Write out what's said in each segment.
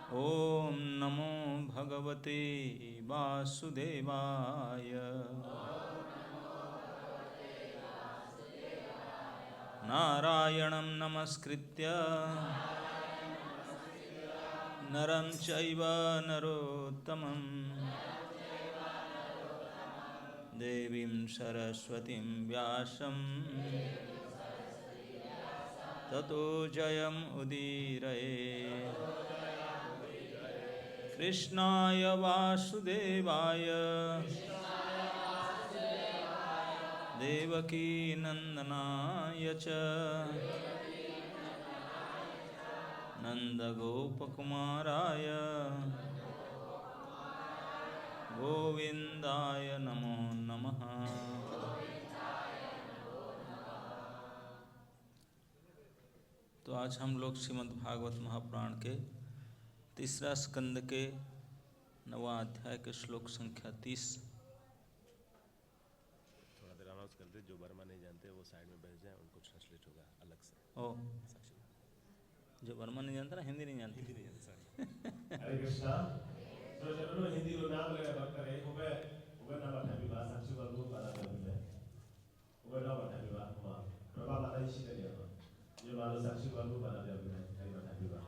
ओम नमो भगवते वासुदेवाय। नारायणं नमस्कृत्य नरं चैव नरोत्तमं देवीं सरस्वतीं व्यासं ततो जयम् उदीरये। कृष्णाय वासुदेवाय देवकी नंदनाय च नंदगोपकुमाराय गोविंदाय नमो नमः। तो आज हम लोग श्रीमद् भागवत महापुराण के तीसरा स्कंद के 9वां अध्याय के श्लोक संख्या 30। थोड़ा देर अनाउंस कर दे, जो बर्मा नहीं जानते वो साइड में बैठ जाए, उनको ट्रांसलेट होगा अलग से। ओ जो बर्मा नहीं जानता ना, हिंदी नहीं जानते। हरे कृष्णा। तो जब हिंदी को नाम लगा बात करें, उबे ना बता भी बात साक्षी बात बहुत बता दे मुझे। उबे ना बता भी बात हुआ, प्रभा बता इसी के लिए जो मानो साक्षी बात बहुत बता दे मुझे, हरे बता भी बात।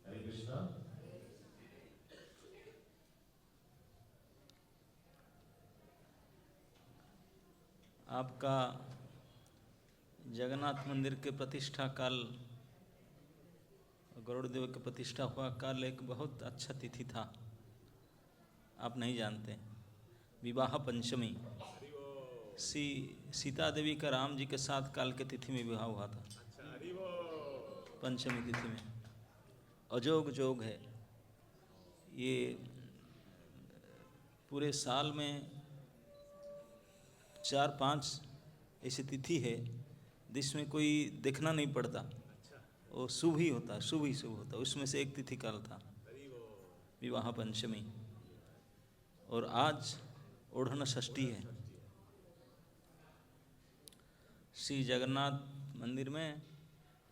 हरे कृष्णा। आपका जगन्नाथ मंदिर के प्रतिष्ठा काल, गरुड़ देव के प्रतिष्ठा हुआ काल एक बहुत अच्छा तिथि था, आप नहीं जानते। विवाह पंचमी, सीता देवी का राम जी के साथ काल के तिथि में विवाह हुआ था। पंचमी तिथि में अजोग जोग है। ये पूरे साल में 4-5 ऐसी तिथि है जिसमें कोई देखना नहीं पड़ता, वो शुभ ही होता है, शुभ ही शुभ होता है। उसमें से एक तिथि काल था विवाह पंचमी, और आज ओढ़न षष्ठी है। श्री जगन्नाथ मंदिर में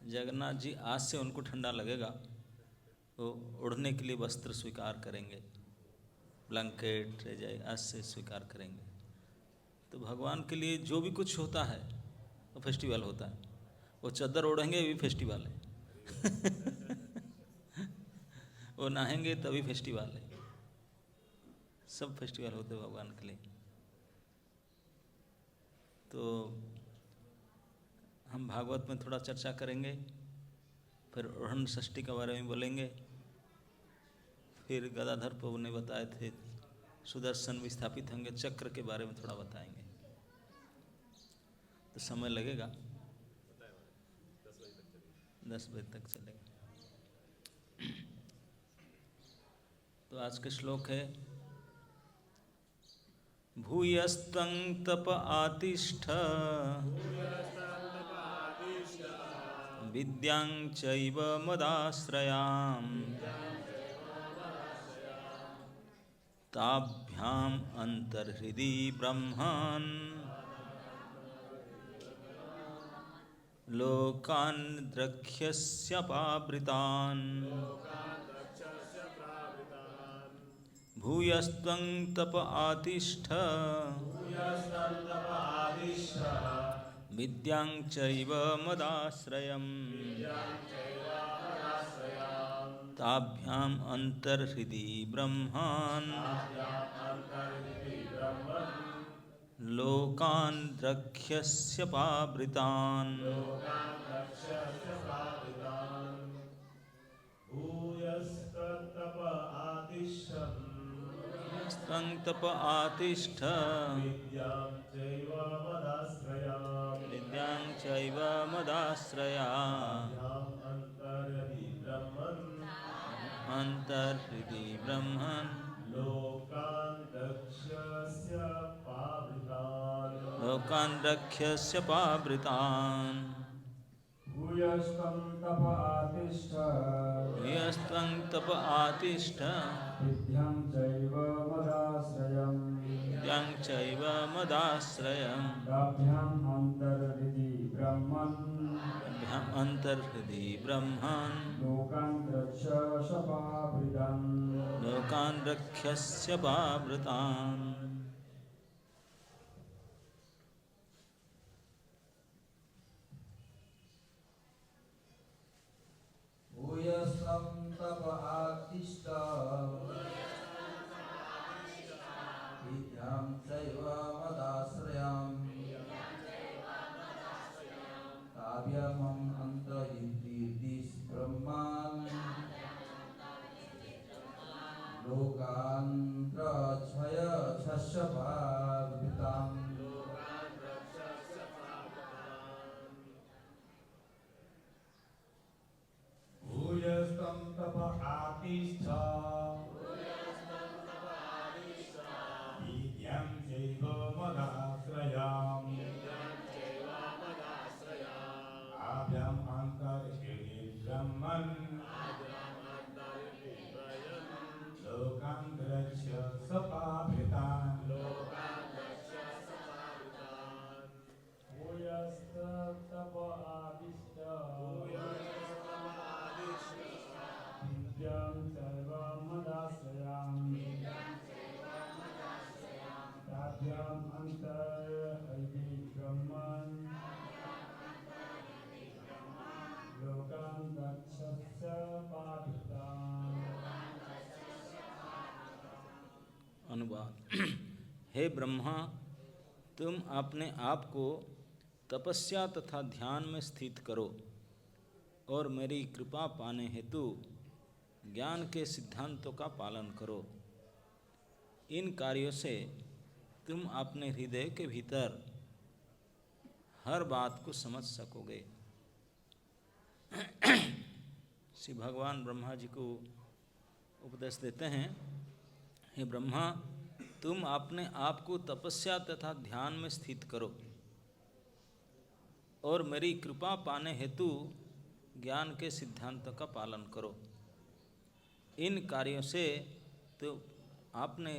जगन्नाथ जी आज से उनको ठंडा लगेगा तो ओढ़ने के लिए वस्त्र स्वीकार करेंगे, ब्लैंकेट रजाई आज से स्वीकार करेंगे। तो भगवान के लिए जो भी कुछ होता है वो फेस्टिवल होता है। वो चादर ओढ़ेंगे भी फेस्टिवल है वो नहाएंगे तभी फेस्टिवल है। सब फेस्टिवल होते हैं भगवान के लिए। तो हम भागवत में थोड़ा चर्चा करेंगे, फिर ओढ़न षष्ठी के बारे में बोलेंगे, फिर गदाधर प्रभु ने बताए थे सुदर्शन विस्थापित होंगे, चक्र के बारे में थोड़ा बताएंगे। तो समय लगेगा, 10 बजे तक चलेगा। तो आज के श्लोक है, भूयस्तं तप आतिष्ठ विद्यां चैव मदाश्रयां ताभ्याम् अंतर्हृदि ब्रह्मन् लोकान् द्रक्ष्यस्यपावृतान्। भूयस्त्वं तप आतिष्ठ विद्यां चैव मदाश्रयम् ताभ्याम् अंतर्हृदि ब्रह्मान् लोकान् द्रक्ष्यस्यपावृतान्। भूयस्तं तप आतिष्ठ विद्यां चैव मदाश्रयाम् अंतर्हृदि ब्रह्मन् लोकान् द्रक्ष्यस्य पावृतान्। भूयस्तं तप आतिष्ठ विद्यां चैव मदाश्रयम् ताभ्याम् अंतर्हृदि ब्रह्मन् अन्तर्हृदि ब्रह्मान् लोकान् रक्षसपावृतान् लोकान् रक्ष्यस्य पावृतान्। भूयस्तं तप आत्तिष्ठ विद्यां चैव मदाश्रयम् काव्यमम् अन्तर्हितीर्दिस् ब्रह्मान् लोकान् रक्षय छस्यपावृताम्। भूयस्तं तप आतिष्ठ विद्यां चैव मदाश्रयाम् आभ्याम् अन्तर्हृदि ब्रह्मन् लोकान् रक्ष्य सपावृतान्। भूयस्तप आदिष्ट विद्यां चैव मदाश्रयामि काव्यम् अन्तर्हृदि ब्रह्मन् लोकान् रक्षस्य पावृतान्। अनुवाद। हे ब्रह्मा, तुम अपने आप को तपस्या तथा ध्यान में स्थित करो और मेरी कृपा पाने हेतु ज्ञान के सिद्धांतों का पालन करो। इन कार्यों से तुम अपने हृदय के भीतर हर बात को समझ सकोगे। श्री भगवान ब्रह्मा जी को उपदेश देते हैं, हे ब्रह्मा, तुम अपने आप को तपस्या तथा ध्यान में स्थित करो और मेरी कृपा पाने हेतु ज्ञान के सिद्धांतों का पालन करो। इन कार्यों से तो आपने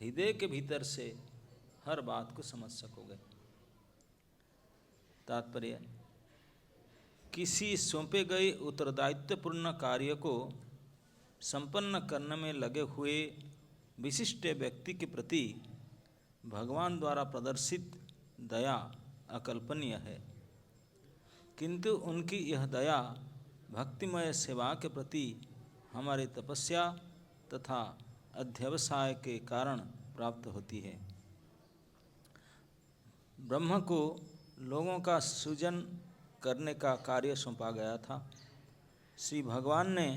हृदय के भीतर से हर बात को समझ सकोगे। तात्पर्य, किसी सौंपे गए उत्तरदायित्वपूर्ण कार्य को संपन्न करने में लगे हुए विशिष्ट व्यक्ति के प्रति भगवान द्वारा प्रदर्शित दया अकल्पनीय है, किंतु उनकी यह दया भक्तिमय सेवा के प्रति हमारी तपस्या तथा अध्यवसाय के कारण प्राप्त होती है। ब्रह्म को लोगों का सृजन करने का कार्य सौंपा गया था। श्री भगवान ने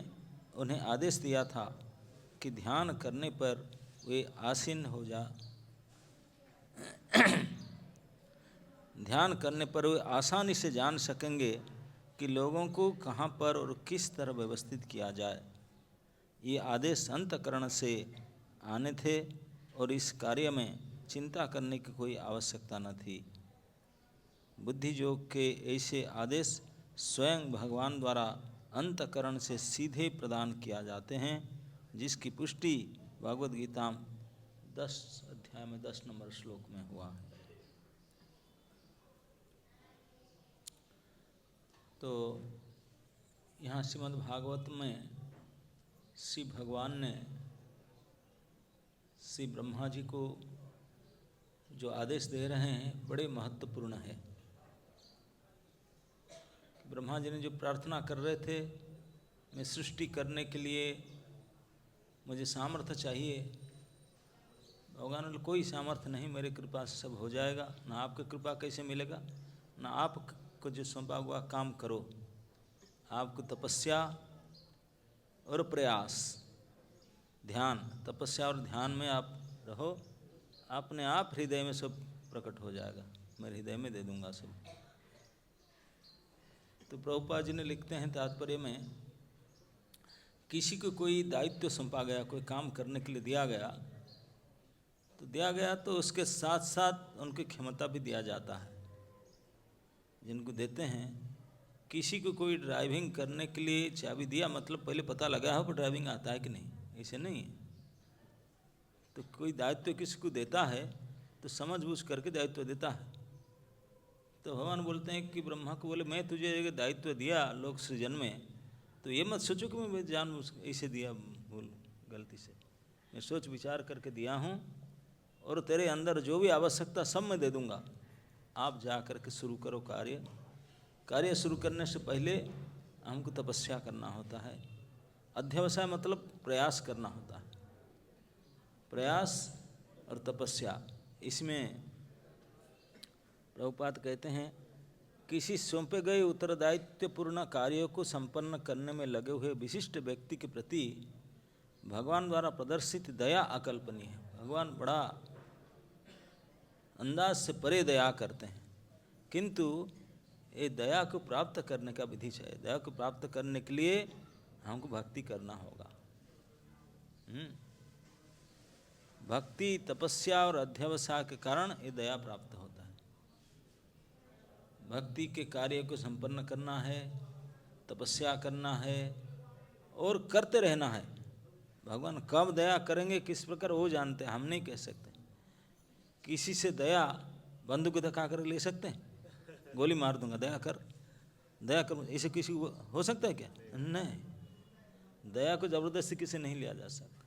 उन्हें आदेश दिया था कि ध्यान करने पर वे आसीन हो ध्यान करने पर वे आसानी से जान सकेंगे कि लोगों को कहाँ पर और किस तरह व्यवस्थित किया जाए। ये आदेश अंतःकरण से आने थे और इस कार्य में चिंता करने की कोई आवश्यकता न थी। बुद्धि योग के ऐसे आदेश स्वयं भगवान द्वारा अंतःकरण से सीधे प्रदान किया जाते हैं, जिसकी पुष्टि भगवद गीता 10 अध्याय में 10 नंबर श्लोक में हुआ है। तो यहाँ श्रीमद् भागवत में श्री भगवान ने श्री ब्रह्मा जी को जो आदेश दे रहे हैं बड़े महत्वपूर्ण है। ब्रह्मा जी ने जो प्रार्थना कर रहे थे, मैं सृष्टि करने के लिए मुझे सामर्थ्य चाहिए। भगवान बोले कोई सामर्थ्य नहीं, मेरे कृपा से सब हो जाएगा। ना आपकी कृपा कैसे मिलेगा, ना आपको जो सौंपा हुआ काम करो। आपको तपस्या और प्रयास, ध्यान, तपस्या और ध्यान में आप रहो, अपने आप हृदय में सब प्रकट हो जाएगा। मैं हृदय में दे दूंगा सब। तो प्रभुपाद जी ने लिखते हैं तात्पर्य में, किसी को कोई दायित्व सौंपा गया, कोई काम करने के लिए दिया गया तो उसके साथ साथ उनकी क्षमता भी दिया जाता है। जिनको देते हैं, किसी को कोई ड्राइविंग करने के लिए चाबी दिया मतलब पहले पता लगा हो कि ड्राइविंग आता है कि नहीं, ऐसे नहीं है। तो कोई दायित्व किसी को देता है तो समझ बूझ करके दायित्व देता है, तो भगवान बोलते हैं कि ब्रह्मा को बोले मैं तुझे एक दायित्व दिया लोक सृजन में, तो ये मत सोचो कि मैं जान ऐसे दिया भूल गलती से, मैं सोच विचार करके दिया हूँ और तेरे अंदर जो भी आवश्यकता सब मैं दे दूँगा। आप जा कर के शुरू करो कार्य। कार्य शुरू करने से पहले हमको तपस्या करना होता है। अध्यवसाय मतलब प्रयास करना होता है। प्रयास और तपस्या, इसमें प्रभुपाद कहते हैं किसी सौंपे गए उत्तरदायित्वपूर्ण कार्यों को संपन्न करने में लगे हुए विशिष्ट व्यक्ति के प्रति भगवान द्वारा प्रदर्शित दया अकल्पनीय है। भगवान बड़ा अंदाज से परे दया करते हैं, किंतु ये दया को प्राप्त करने का विधि चाहिए। दया को प्राप्त करने के लिए हमको भक्ति करना होगा। भक्ति, तपस्या और अध्यवसाय के कारण ये दया प्राप्त होता है। भक्ति के कार्य को संपन्न करना है, तपस्या करना है और करते रहना है। भगवान कब दया करेंगे, किस प्रकार, वो जानते हैं, हम नहीं कह सकते। किसी से दया बंदूक दिखा कर ले सकते हैं? गोली मार दूंगा, दया कर, दया कर, इसे किसी को हो सकता है क्या? नहीं, दया को जबरदस्ती किसी नहीं लिया जा सकता।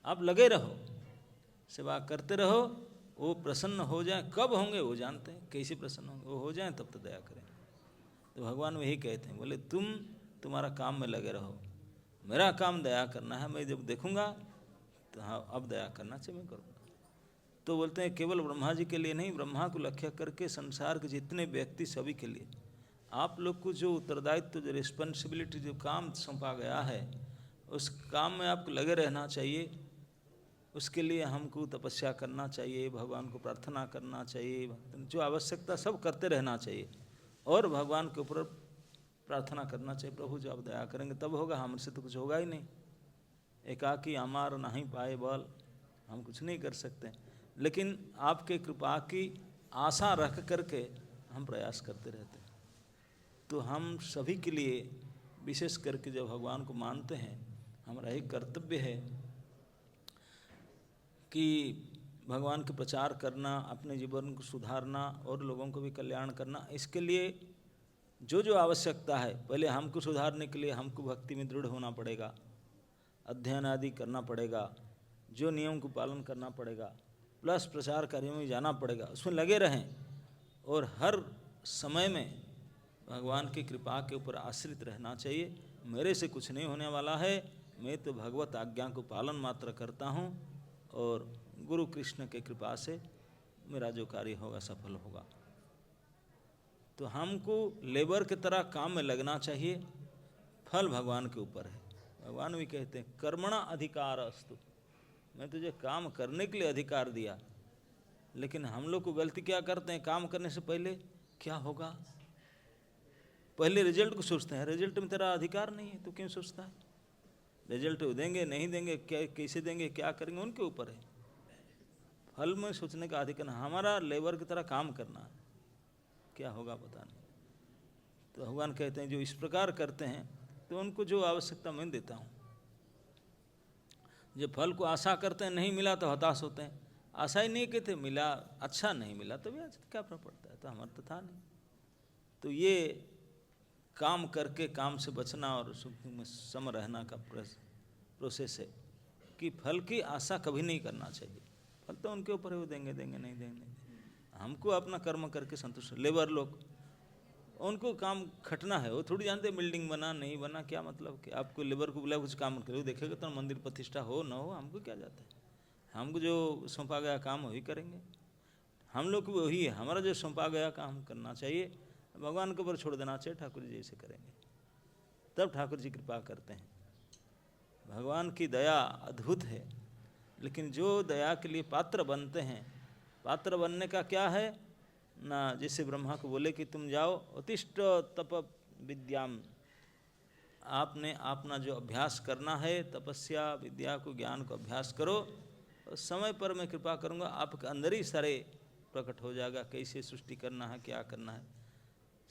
आप लगे रहो, सेवा करते रहो, वो प्रसन्न हो जाए। कब होंगे वो जानते हैं, कैसे प्रसन्न होंगे, वो हो जाए तब तो दया करें। तो भगवान वही कहते हैं, बोले तुम्हारा काम में लगे रहो, मेरा काम दया करना है। मैं जब देखूंगा तो हाँ अब दया करना चाहिए, मैं करूँगा। तो बोलते हैं केवल ब्रह्मा जी के लिए नहीं, ब्रह्मा को लक्ष्य करके संसार के जितने व्यक्ति सभी के लिए आप लोग को जो उत्तरदायित्व, जो रिस्पॉन्सिबिलिटी, जो काम सौंपा गया है, उस काम में आपको लगे रहना चाहिए। उसके लिए हमको तपस्या करना चाहिए, भगवान को प्रार्थना करना चाहिए, जो आवश्यकता सब करते रहना चाहिए और भगवान के ऊपर प्रार्थना करना चाहिए, प्रभु जो आप दया करेंगे तब होगा, हमसे तो कुछ होगा ही नहीं। एकाकी अमार नहीं पाए बल, हम कुछ नहीं कर सकते, लेकिन आपके कृपा की आशा रख करके हम प्रयास करते रहते हैं। तो हम सभी के लिए, विशेष करके जब भगवान को मानते हैं, हमारा एक कर्तव्य है कि भगवान के प्रचार करना, अपने जीवन को सुधारना और लोगों को भी कल्याण करना। इसके लिए जो जो आवश्यकता है, पहले हमको सुधारने के लिए हमको भक्ति में दृढ़ होना पड़ेगा, अध्ययन आदि करना पड़ेगा, जो नियम को पालन करना पड़ेगा, प्लस प्रचार कार्यों में जाना पड़ेगा, उसमें लगे रहें और हर समय में भगवान की कृपा के ऊपर आश्रित रहना चाहिए। मेरे से कुछ नहीं होने वाला है, मैं तो भगवत आज्ञा को पालन मात्र करता हूँ और गुरु कृष्ण के कृपा से मेरा जो कार्य होगा सफल होगा। तो हमको लेबर की तरह काम में लगना चाहिए, फल भगवान के ऊपर है। भगवान भी कहते हैं कर्मणा अधिकार अस्तु, मैं तुझे काम करने के लिए अधिकार दिया। लेकिन हम लोग को गलती क्या करते हैं, काम करने से पहले क्या होगा, पहले रिजल्ट को सोचते हैं। रिजल्ट में तेरा अधिकार नहीं है, तो क्यों सोचता है? रिजल्ट देंगे नहीं देंगे, क्या कैसे देंगे, क्या करेंगे, उनके ऊपर है। फल में सोचने का अधिकार, हमारा लेबर की तरह काम करना है, क्या होगा पता नहीं। तो भगवान कहते हैं जो इस प्रकार करते हैं तो उनको जो आवश्यकता मैं देता हूँ। जो फल को आशा करते हैं, नहीं मिला तो हताश होते हैं। आशा ही नहीं कहते, मिला अच्छा, नहीं मिला तो भी अच्छा, क्या फर्क पड़ता है, तो हमारा तो था नहीं। तो ये काम करके काम से बचना और सुख में सम रहना का प्रोसेस है कि फल की आशा कभी नहीं करना चाहिए। फल तो उनके ऊपर है, वो देंगे देंगे, नहीं देंगे। हमको अपना कर्म करके संतुष्ट। लेबर लोग, उनको काम खटना है, वो थोड़ी जानते बिल्डिंग बना नहीं बना क्या मतलब कि आपको लेबर को बुला कुछ काम करे, देखेगा तो मंदिर प्रतिष्ठा हो ना हो, हमको क्या जाता है। हमको जो सौंपा गया काम वही करेंगे। हम लोग को वही है, हमारा जो सौंपा गया काम करना चाहिए, भगवान के ऊपर छोड़ देना चाहिए। ठाकुर जी जैसे करेंगे तब ठाकुर जी कृपा करते हैं। भगवान की दया अद्भुत है, लेकिन जो दया के लिए पात्र बनते हैं, पात्र बनने का क्या है ना, जैसे ब्रह्मा को बोले कि तुम जाओ उत्तिष्ठ तप विद्याम, आपने अपना जो अभ्यास करना है, तपस्या विद्या को, ज्ञान को अभ्यास करो, और समय पर मैं कृपा करूँगा, आपके अंदर ही सारे प्रकट हो जाएगा, कैसे सृष्टि करना है, क्या करना है,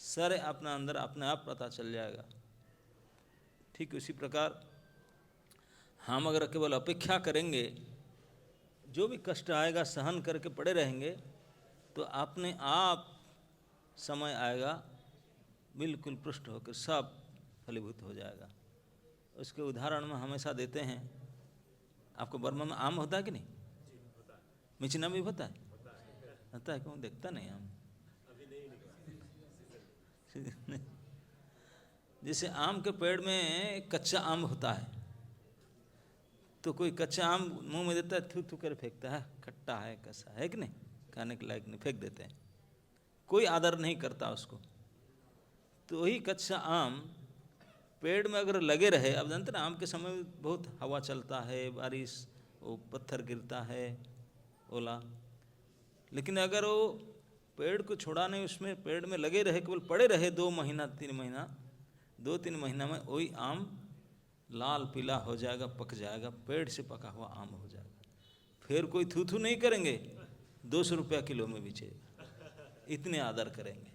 सारे अपना अंदर अपने आप पता चल जाएगा। ठीक उसी प्रकार हम अगर केवल अपेक्षा करेंगे, जो भी कष्ट आएगा सहन करके पड़े रहेंगे, तो अपने आप समय आएगा बिल्कुल पुष्ट होकर सब फलीभूत हो जाएगा। उसके उदाहरण में हमेशा देते हैं। आपको बर्मा में आम होता है कि नहीं? मिचना भी होता है? होता है, क्यों देखता नहीं आम? जैसे आम के पेड़ में कच्चा आम होता है, तो कोई कच्चा आम मुंह में देता है, थू थू कर फेंकता है, खट्टा है, कैसा है कि नहीं, खाने के लायक नहीं, फेंक देते हैं, कोई आदर नहीं करता उसको। तो वही कच्चा आम पेड़ में अगर लगे रहे, अब जानते ना आम के समय में बहुत हवा चलता है, बारिश, वो पत्थर गिरता है, ओला, लेकिन अगर वो पेड़ को छोड़ा नहीं, उसमें पेड़ में लगे रहे, केवल पड़े रहे 2 महीना 3 महीना, 2-3 महीना में वही आम लाल पीला हो जाएगा, पक जाएगा, पेड़ से पका हुआ आम हो जाएगा। फिर कोई थू थू नहीं करेंगे, 200 रुपया किलो में बेचेगा, इतने आदर करेंगे।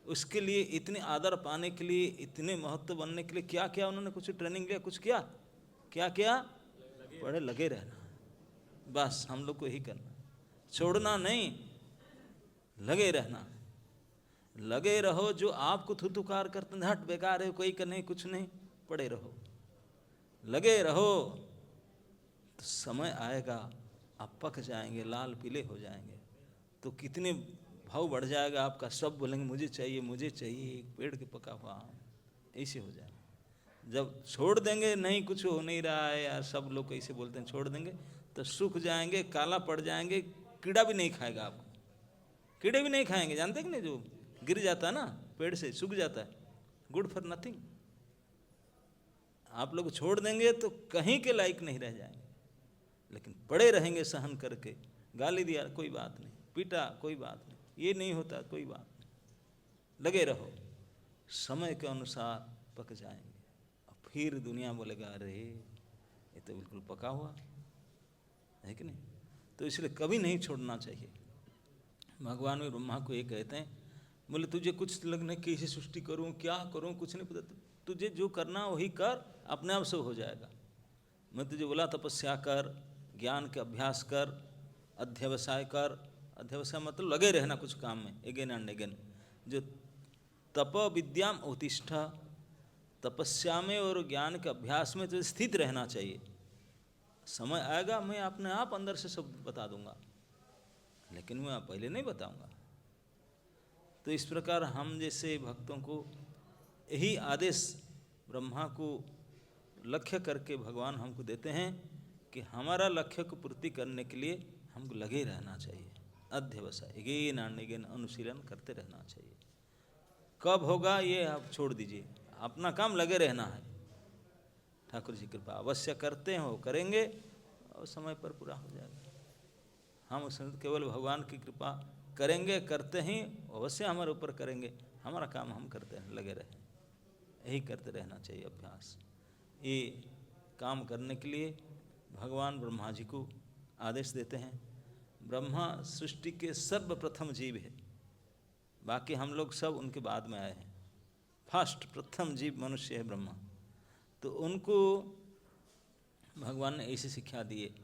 उसके लिए इतने आदर पाने के लिए, इतने महत्व बनने के लिए क्या क्या उन्होंने कुछ ट्रेनिंग लिया, कुछ किया, क्या क्या? पढ़े लगे रहना, बस हम लोग को यही करना, छोड़ना नहीं, लगे रहना। लगे रहो, जो आपको थुथुकार करते हैं, हट बेकार है, कोई का नहीं, कुछ नहीं, पड़े रहो, लगे रहो, तो समय आएगा आप पक जाएंगे, लाल पीले हो जाएंगे, तो कितने भाव बढ़ जाएगा आपका, सब बोलेंगे मुझे चाहिए, मुझे चाहिए, एक पेड़ के पका हुआ आम, ऐसे हो जाएगा। जब छोड़ देंगे, नहीं कुछ हो नहीं रहा है यार, सब लोग ऐसे बोलते हैं, छोड़ देंगे तो सूख जाएंगे, काला पड़ जाएंगे, कीड़ा भी नहीं खाएगा आपको, कीड़े भी नहीं खाएंगे, जानते कि नहीं, जो गिर जाता है ना पेड़ से, सूख जाता है, गुड फॉर नथिंग। आप लोग छोड़ देंगे तो कहीं के लायक नहीं रह जाएंगे, लेकिन पड़े रहेंगे सहन करके, गाली दिया कोई बात नहीं, पीटा कोई बात नहीं, ये नहीं होता कोई बात नहीं, लगे रहो, समय के अनुसार पक जाएंगे। और फिर दुनिया बोलेगा अरे ये तो बिल्कुल पका हुआ है कि नहीं। तो इसलिए कभी नहीं छोड़ना चाहिए। भगवान भी ब्रह्मा को ये कहते हैं, बोले तुझे कुछ लगने कैसे सृष्टि करूं, क्या करूं, कुछ नहीं पता, तुझे जो करना वही कर, अपने आप से हो जाएगा। मैं तुझे बोला तपस्या कर, ज्ञान के अभ्यास कर, अध्यवसाय कर, अध्यवसाय मतलब लगे रहना कुछ काम में, अगेन एंड अगेन। जो तप विद्याम उत्तिष्ठ, तपस्या में और ज्ञान के अभ्यास में तो स्थित रहना चाहिए। समय आएगा मैं अपने आप अंदर से सब बता दूंगा, लेकिन मैं पहले नहीं बताऊंगा। तो इस प्रकार हम जैसे भक्तों को यही आदेश ब्रह्मा को लक्ष्य करके भगवान हमको देते हैं कि हमारा लक्ष्य को पूर्ति करने के लिए हमको लगे रहना चाहिए, अध्यवसाय, अगेन एंड अगेन अनुशीलन करते रहना चाहिए। कब होगा ये आप छोड़ दीजिए, अपना काम लगे रहना है। ठाकुर जी कृपा अवश्य करते हो, करेंगे और समय पर पूरा हो जाएगा। हम उसमें केवल भगवान की कृपा करेंगे, करते ही अवश्य हमारे ऊपर करेंगे, हमारा काम हम करते हैं, लगे रहें, यही करते रहना चाहिए अभ्यास। ये काम करने के लिए भगवान ब्रह्मा जी को आदेश देते हैं। ब्रह्मा सृष्टि के सर्वप्रथम जीव है, बाकी हम लोग सब उनके बाद में आए हैं। फर्स्ट प्रथम जीव मनुष्य है ब्रह्मा, तो उनको भगवान ने ऐसी शिक्षा दिए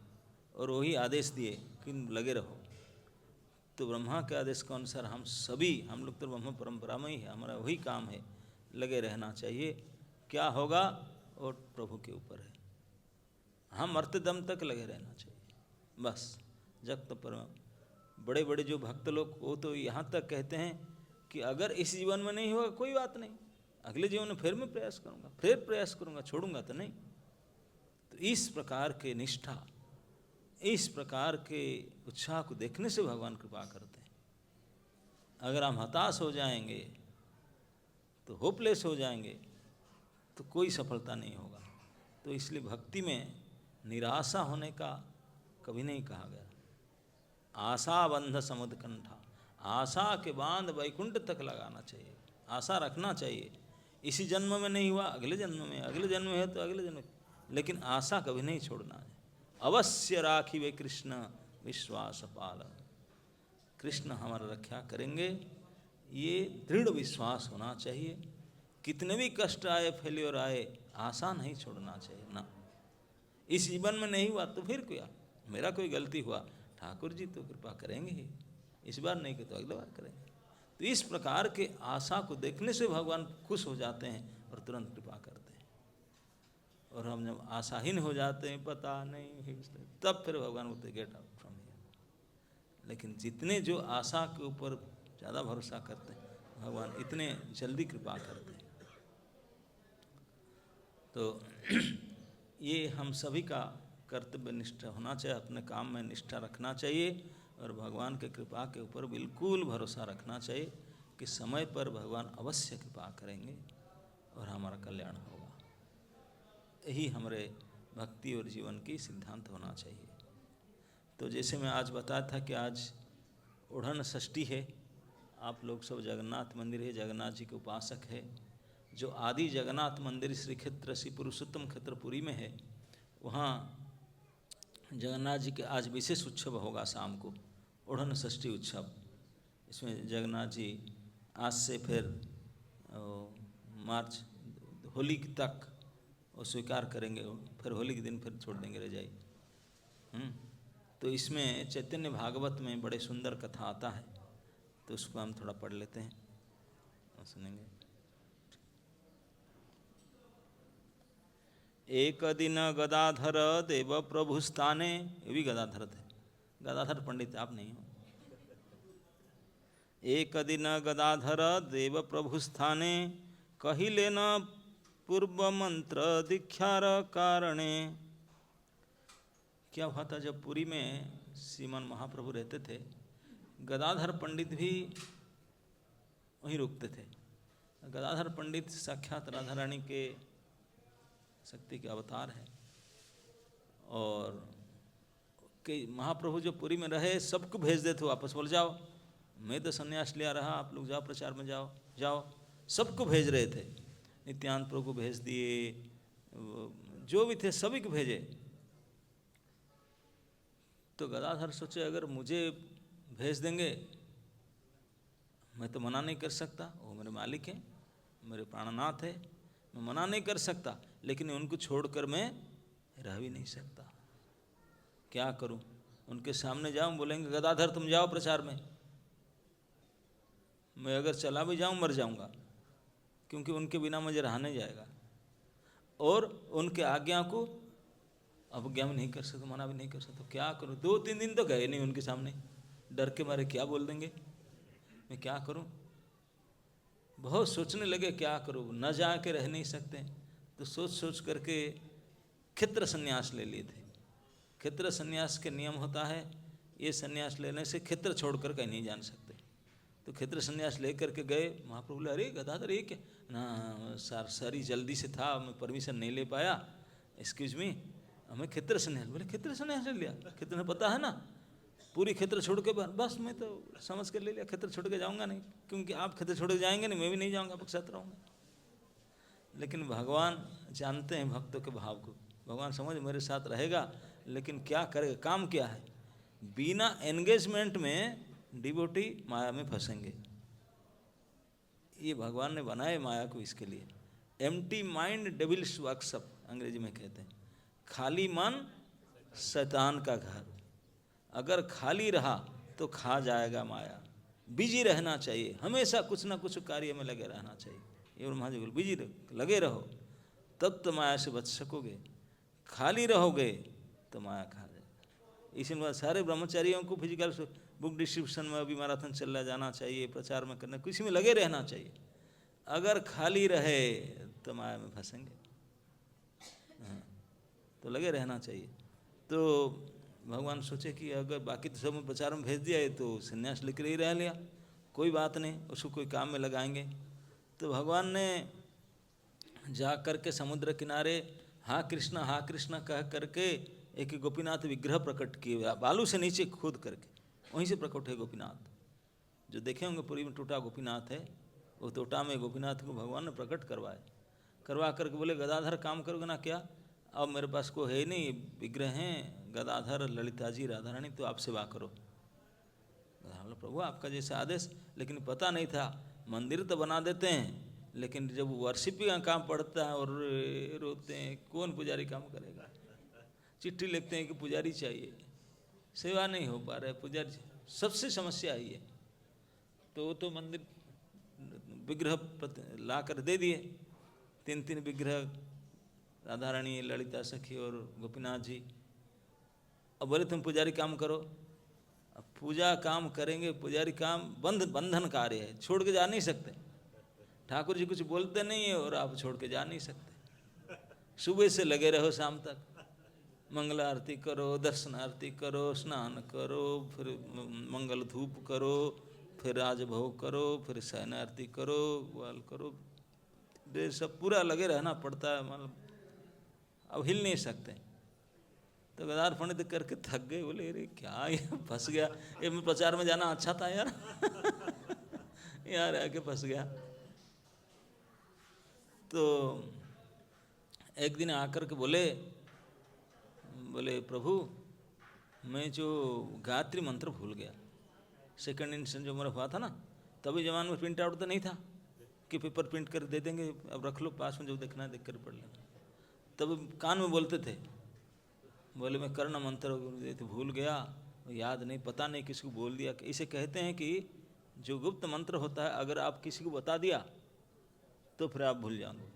और वही आदेश दिए कि लगे रहो। तो ब्रह्मा के आदेश के अनुसार हम सभी, हम लोग तो ब्रह्म परंपरा में ही है, हमारा वही काम है, लगे रहना चाहिए। क्या होगा और प्रभु के ऊपर है, हम मरते दम तक लगे रहना चाहिए बस। जब तक पर बड़े बड़े जो भक्त लोग, वो तो यहाँ तक कहते हैं कि अगर इस जीवन में नहीं होगा कोई बात नहीं, अगले जीवन में फिर मैं प्रयास करूँगा, फिर प्रयास करूँगा, छोड़ूंगा तो नहीं। तो इस प्रकार के निष्ठा, इस प्रकार के उत्साह को देखने से भगवान कृपा करते हैं। अगर हम हताश हो जाएंगे तो होपलेस हो जाएंगे तो कोई सफलता नहीं होगा। तो इसलिए भक्ति में निराशा होने का कभी नहीं कहा गया। आशा बंध समुद्र कंठा, आशा के बांध वैकुंठ तक लगाना चाहिए, आशा रखना चाहिए। इसी जन्म में नहीं हुआ, अगले जन्म में, अगले जन्म में है तो अगले जन्म में, लेकिन आशा कभी नहीं छोड़ना है। अवश्य राखी वे कृष्ण विश्वास पाल, कृष्ण हमारा रक्षा करेंगे, ये दृढ़ विश्वास होना चाहिए। कितने भी कष्ट आए, फेल्योर आए, आशा नहीं छोड़ना चाहिए ना। इस जीवन में नहीं हुआ तो फिर क्या, मेरा कोई गलती हुआ, ठाकुर जी तो कृपा करेंगे ही, इस बार नहीं कि तो अगली बार करेंगे। तो तो इस प्रकार के आशा को देखने से भगवान खुश हो जाते हैं और तुरंत कृपा करते हैं। और हम जब आशाहीन हो जाते हैं, पता नहीं, तब फिर भगवान बोलते गेट आउट फ्रॉम हियर। लेकिन जितने जो आशा के ऊपर ज़्यादा भरोसा करते हैं, भगवान इतने जल्दी कृपा करते हैं। तो ये हम सभी का कर्तव्य निष्ठा होना चाहिए, अपने काम में निष्ठा रखना चाहिए और भगवान के कृपा के ऊपर बिल्कुल भरोसा रखना चाहिए कि समय पर भगवान अवश्य कृपा करेंगे और हमारा कल्याण होगा। यही हमारे भक्ति और जीवन की सिद्धांत होना चाहिए। तो जैसे मैं आज बताया था कि आज ओढ़न षष्ठी है, आप लोग सब जगन्नाथ मंदिर है, जगन्नाथ जी के उपासक है। जो आदि जगन्नाथ मंदिर श्री क्षेत्र श्री पुरुषोत्तम क्षेत्रपुरी में है, वहाँ जगन्नाथ जी के आज विशेष उत्सव होगा शाम को, ओढ़न षष्ठी उत्सव। इसमें जगन्नाथ जी आज से फिर मार्च होली तक वो स्वीकार करेंगे, फिर होली के दिन फिर छोड़ देंगे रजाई। तो इसमें चैतन्य भागवत में बड़े सुंदर कथा आता है, तो उसको हम थोड़ा पढ़ लेते हैं और सुनेंगे। एक दिन गदाधर देव प्रभु स्थाने, ये भी गदाधर थे, गदाधर पंडित आप नहीं हो। एक दिन गदाधर देव प्रभु स्थाने, कहिले न पूर्व मंत्र दीक्षार कारणे। क्या हुआ था, जब पुरी में श्रीमान महाप्रभु रहते थे, गदाधर पंडित भी वहीं रुकते थे। गदाधर पंडित साक्षात राधा रानी के शक्ति के अवतार है। और कई महाप्रभु जो पुरी में रहे, सबको भेज देते वापस, बोल जाओ मैं तो संन्यास लिया रहा, आप लोग जाओ प्रचार में जाओ जाओ, सबको भेज रहे थे। नित्यानंद प्रभु को भेज दिए, जो भी थे सभी को भेजे। तो गदाधर सोचे अगर मुझे भेज देंगे, मैं तो मना नहीं कर सकता, वो मेरे मालिक हैं, मेरे प्राणनाथ है, मैं मना नहीं कर सकता, लेकिन उनको छोड़कर मैं रह भी नहीं सकता। क्या करूं? उनके सामने जाऊं, बोलेंगे गदाधर तुम जाओ प्रचार में, मैं अगर चला भी जाऊं मर जाऊंगा, क्योंकि उनके बिना मुझे रहा नहीं जाएगा। और उनके आज्ञा को अवज्ञा भी नहीं कर सकता, मना भी नहीं कर सकता। क्या करूं? 2-3 दिन तो गए नहीं उनके सामने, डर के मारे क्या बोल देंगे, मैं क्या करूं? बहुत सोचने लगे क्या करूं, न जा के रह नहीं सकते। तो सोच सोच करके क्षेत्र संन्यास ले लिए थे। क्षेत्र संन्यास के नियम होता है, ये संन्यास लेने से क्षेत्र छोड़कर कहीं नहीं जान सकते। तो क्षेत्र संन्यास लेकर के गए। महाप्रभु बोले अरे गदाधर ये क्या ना, सारी जल्दी से था, मैं परमिशन नहीं ले पाया, एक्सक्यूज मी, हमें क्षेत्र संन्यास। बोले क्षेत्र संन्यास ले लिया? क्षेत्र में पता है ना, पूरी क्षेत्र छोड़ के, बस मैं तो समझ कर ले लिया क्षेत्र छोड़ के जाऊंगा नहीं, क्योंकि आप क्षेत्र छोड़ के जाएंगे नहीं, मैं भी नहीं जाऊंगा, पक्षात रहूँगा। लेकिन भगवान जानते हैं भक्तों के भाव को। भगवान समझ मेरे साथ रहेगा, लेकिन क्या करेगा, काम क्या है। बिना एंगेजमेंट में डिवोटी माया में फंसेंगे। ये भगवान ने बनाए माया को इसके लिए। एम्प्टी माइंड डेविल्स वर्कशॉप अंग्रेजी में कहते हैं। खाली मन शैतान का घर। अगर खाली रहा तो खा जाएगा माया। बिजी रहना चाहिए, हमेशा कुछ ना कुछ कार्य में लगे रहना चाहिए। ये ब्रह्मा जी बोले बिजी लगे रहो, तब तो माया से बच सकोगे। खाली रहोगे तो माया खा जाएगा। इसीलिए सारे ब्रह्मचारियों को फिजिकल बुक डिस्ट्रीब्यूशन में अभी मैराथन चल रहा, जाना चाहिए, प्रचार में करना, किसी में लगे रहना चाहिए। अगर खाली रहे तो माया में फंसेंगे। तो लगे रहना चाहिए। तो भगवान सोचे कि अगर बाकी तो सब प्रचार में भेज दिया है तो संन्यास लेकर ही रह लिया, कोई बात नहीं, उसको कोई काम में लगाएंगे। तो भगवान ने जा करके समुद्र किनारे हाँ कृष्णा कह करके एक गोपीनाथ विग्रह प्रकट किए, बालू से नीचे खोद करके, वहीं से प्रकट है गोपीनाथ। जो देखे होंगे पुरी में टूटा गोपीनाथ है, वो टोटा में गोपीनाथ को भगवान ने प्रकट करवा करके बोले गदाधर काम करोगे ना क्या, अब मेरे पास कोई है नहीं, विग्रह हैं गदाधर ललिता जी राधा रानी, तो आप सेवा करो। प्रभु आपका जैसा आदेश। लेकिन पता नहीं था, मंदिर तो बना देते हैं, लेकिन जब वर्शिपिंग का काम पड़ता है और रोते हैं, कौन पुजारी काम करेगा। चिट्ठी लिखते हैं कि पुजारी चाहिए, सेवा नहीं हो पा रहा है, पुजारी। सबसे समस्या आई है। तो वो तो मंदिर विग्रह ला कर दे दिए, 3 विग्रह, राधा रानी, ललिता सखी और गोपीनाथ जी। अब बोले तुम पुजारी काम करो। अब पूजा काम करेंगे, पुजारी काम बंधन कार्य है, छोड़ के जा नहीं सकते। ठाकुर जी कुछ बोलते नहीं है और आप छोड़ के जा नहीं सकते। सुबह से लगे रहो शाम तक, मंगल आरती करो, दर्शन आरती करो, स्नान करो, फिर मंगल धूप करो, फिर राजभोग करो, फिर शयन आरती करो, वाल करो, ये सब पूरा लगे रहना पड़ता है। मतलब अब हिल नहीं सकते। तो गदाधर पंडित करके थक गए, बोले अरे क्या ये फंस गया, ये मैं प्रचार में जाना अच्छा था यार यार आके फंस गया। तो एक दिन आकर के बोले प्रभु मैं जो गायत्री मंत्र भूल गया। सेकंड इंस्टेंट जो मेरा हुआ था ना, तभी जमाने में प्रिंट आउट तो नहीं था कि पेपर प्रिंट कर दे देंगे, अब रख लो पास में, जो देखना है देख कर पढ़ लेना। तब कान में बोलते थे, बोले मैं कर्ण मंत्र भूल गया, याद नहीं, पता नहीं किसी को बोल दिया। इसे कहते हैं कि जो गुप्त मंत्र होता है अगर आप किसी को बता दिया तो फिर आप भूल जाओगे।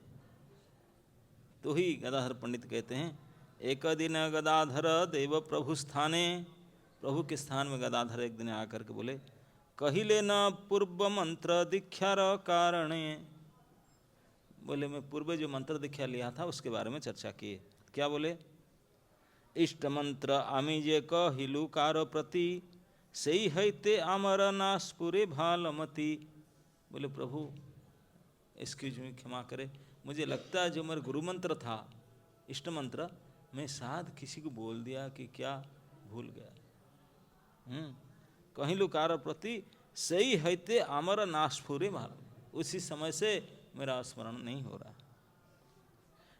तो ही गदाधर पंडित कहते हैं, एक दिन गदाधर देव प्रभु स्थाने, प्रभु के स्थान में गदाधर एक दिन आकर के बोले, कहिले न पूर्व मंत्र दीक्षार कारणे। बोले मैं पूर्व जो मंत्र दीक्षा लिया था उसके बारे में चर्चा किए। क्या बोले, इष्ट मंत्र आमी जे कहिलु कार प्रति, सही हैते अमर नासपुरे भालमती। बोले प्रभु एक्सक्यूज मी, क्षमा करे, मुझे लगता है जो मेरा गुरु मंत्र था, इष्ट मंत्र, मैं शायद किसी को बोल दिया कि क्या भूल गया। कहिलु कार प्रति सही हैते अमर नासपुरे भालम, उसी समय से मेरा स्मरण नहीं हो रहा।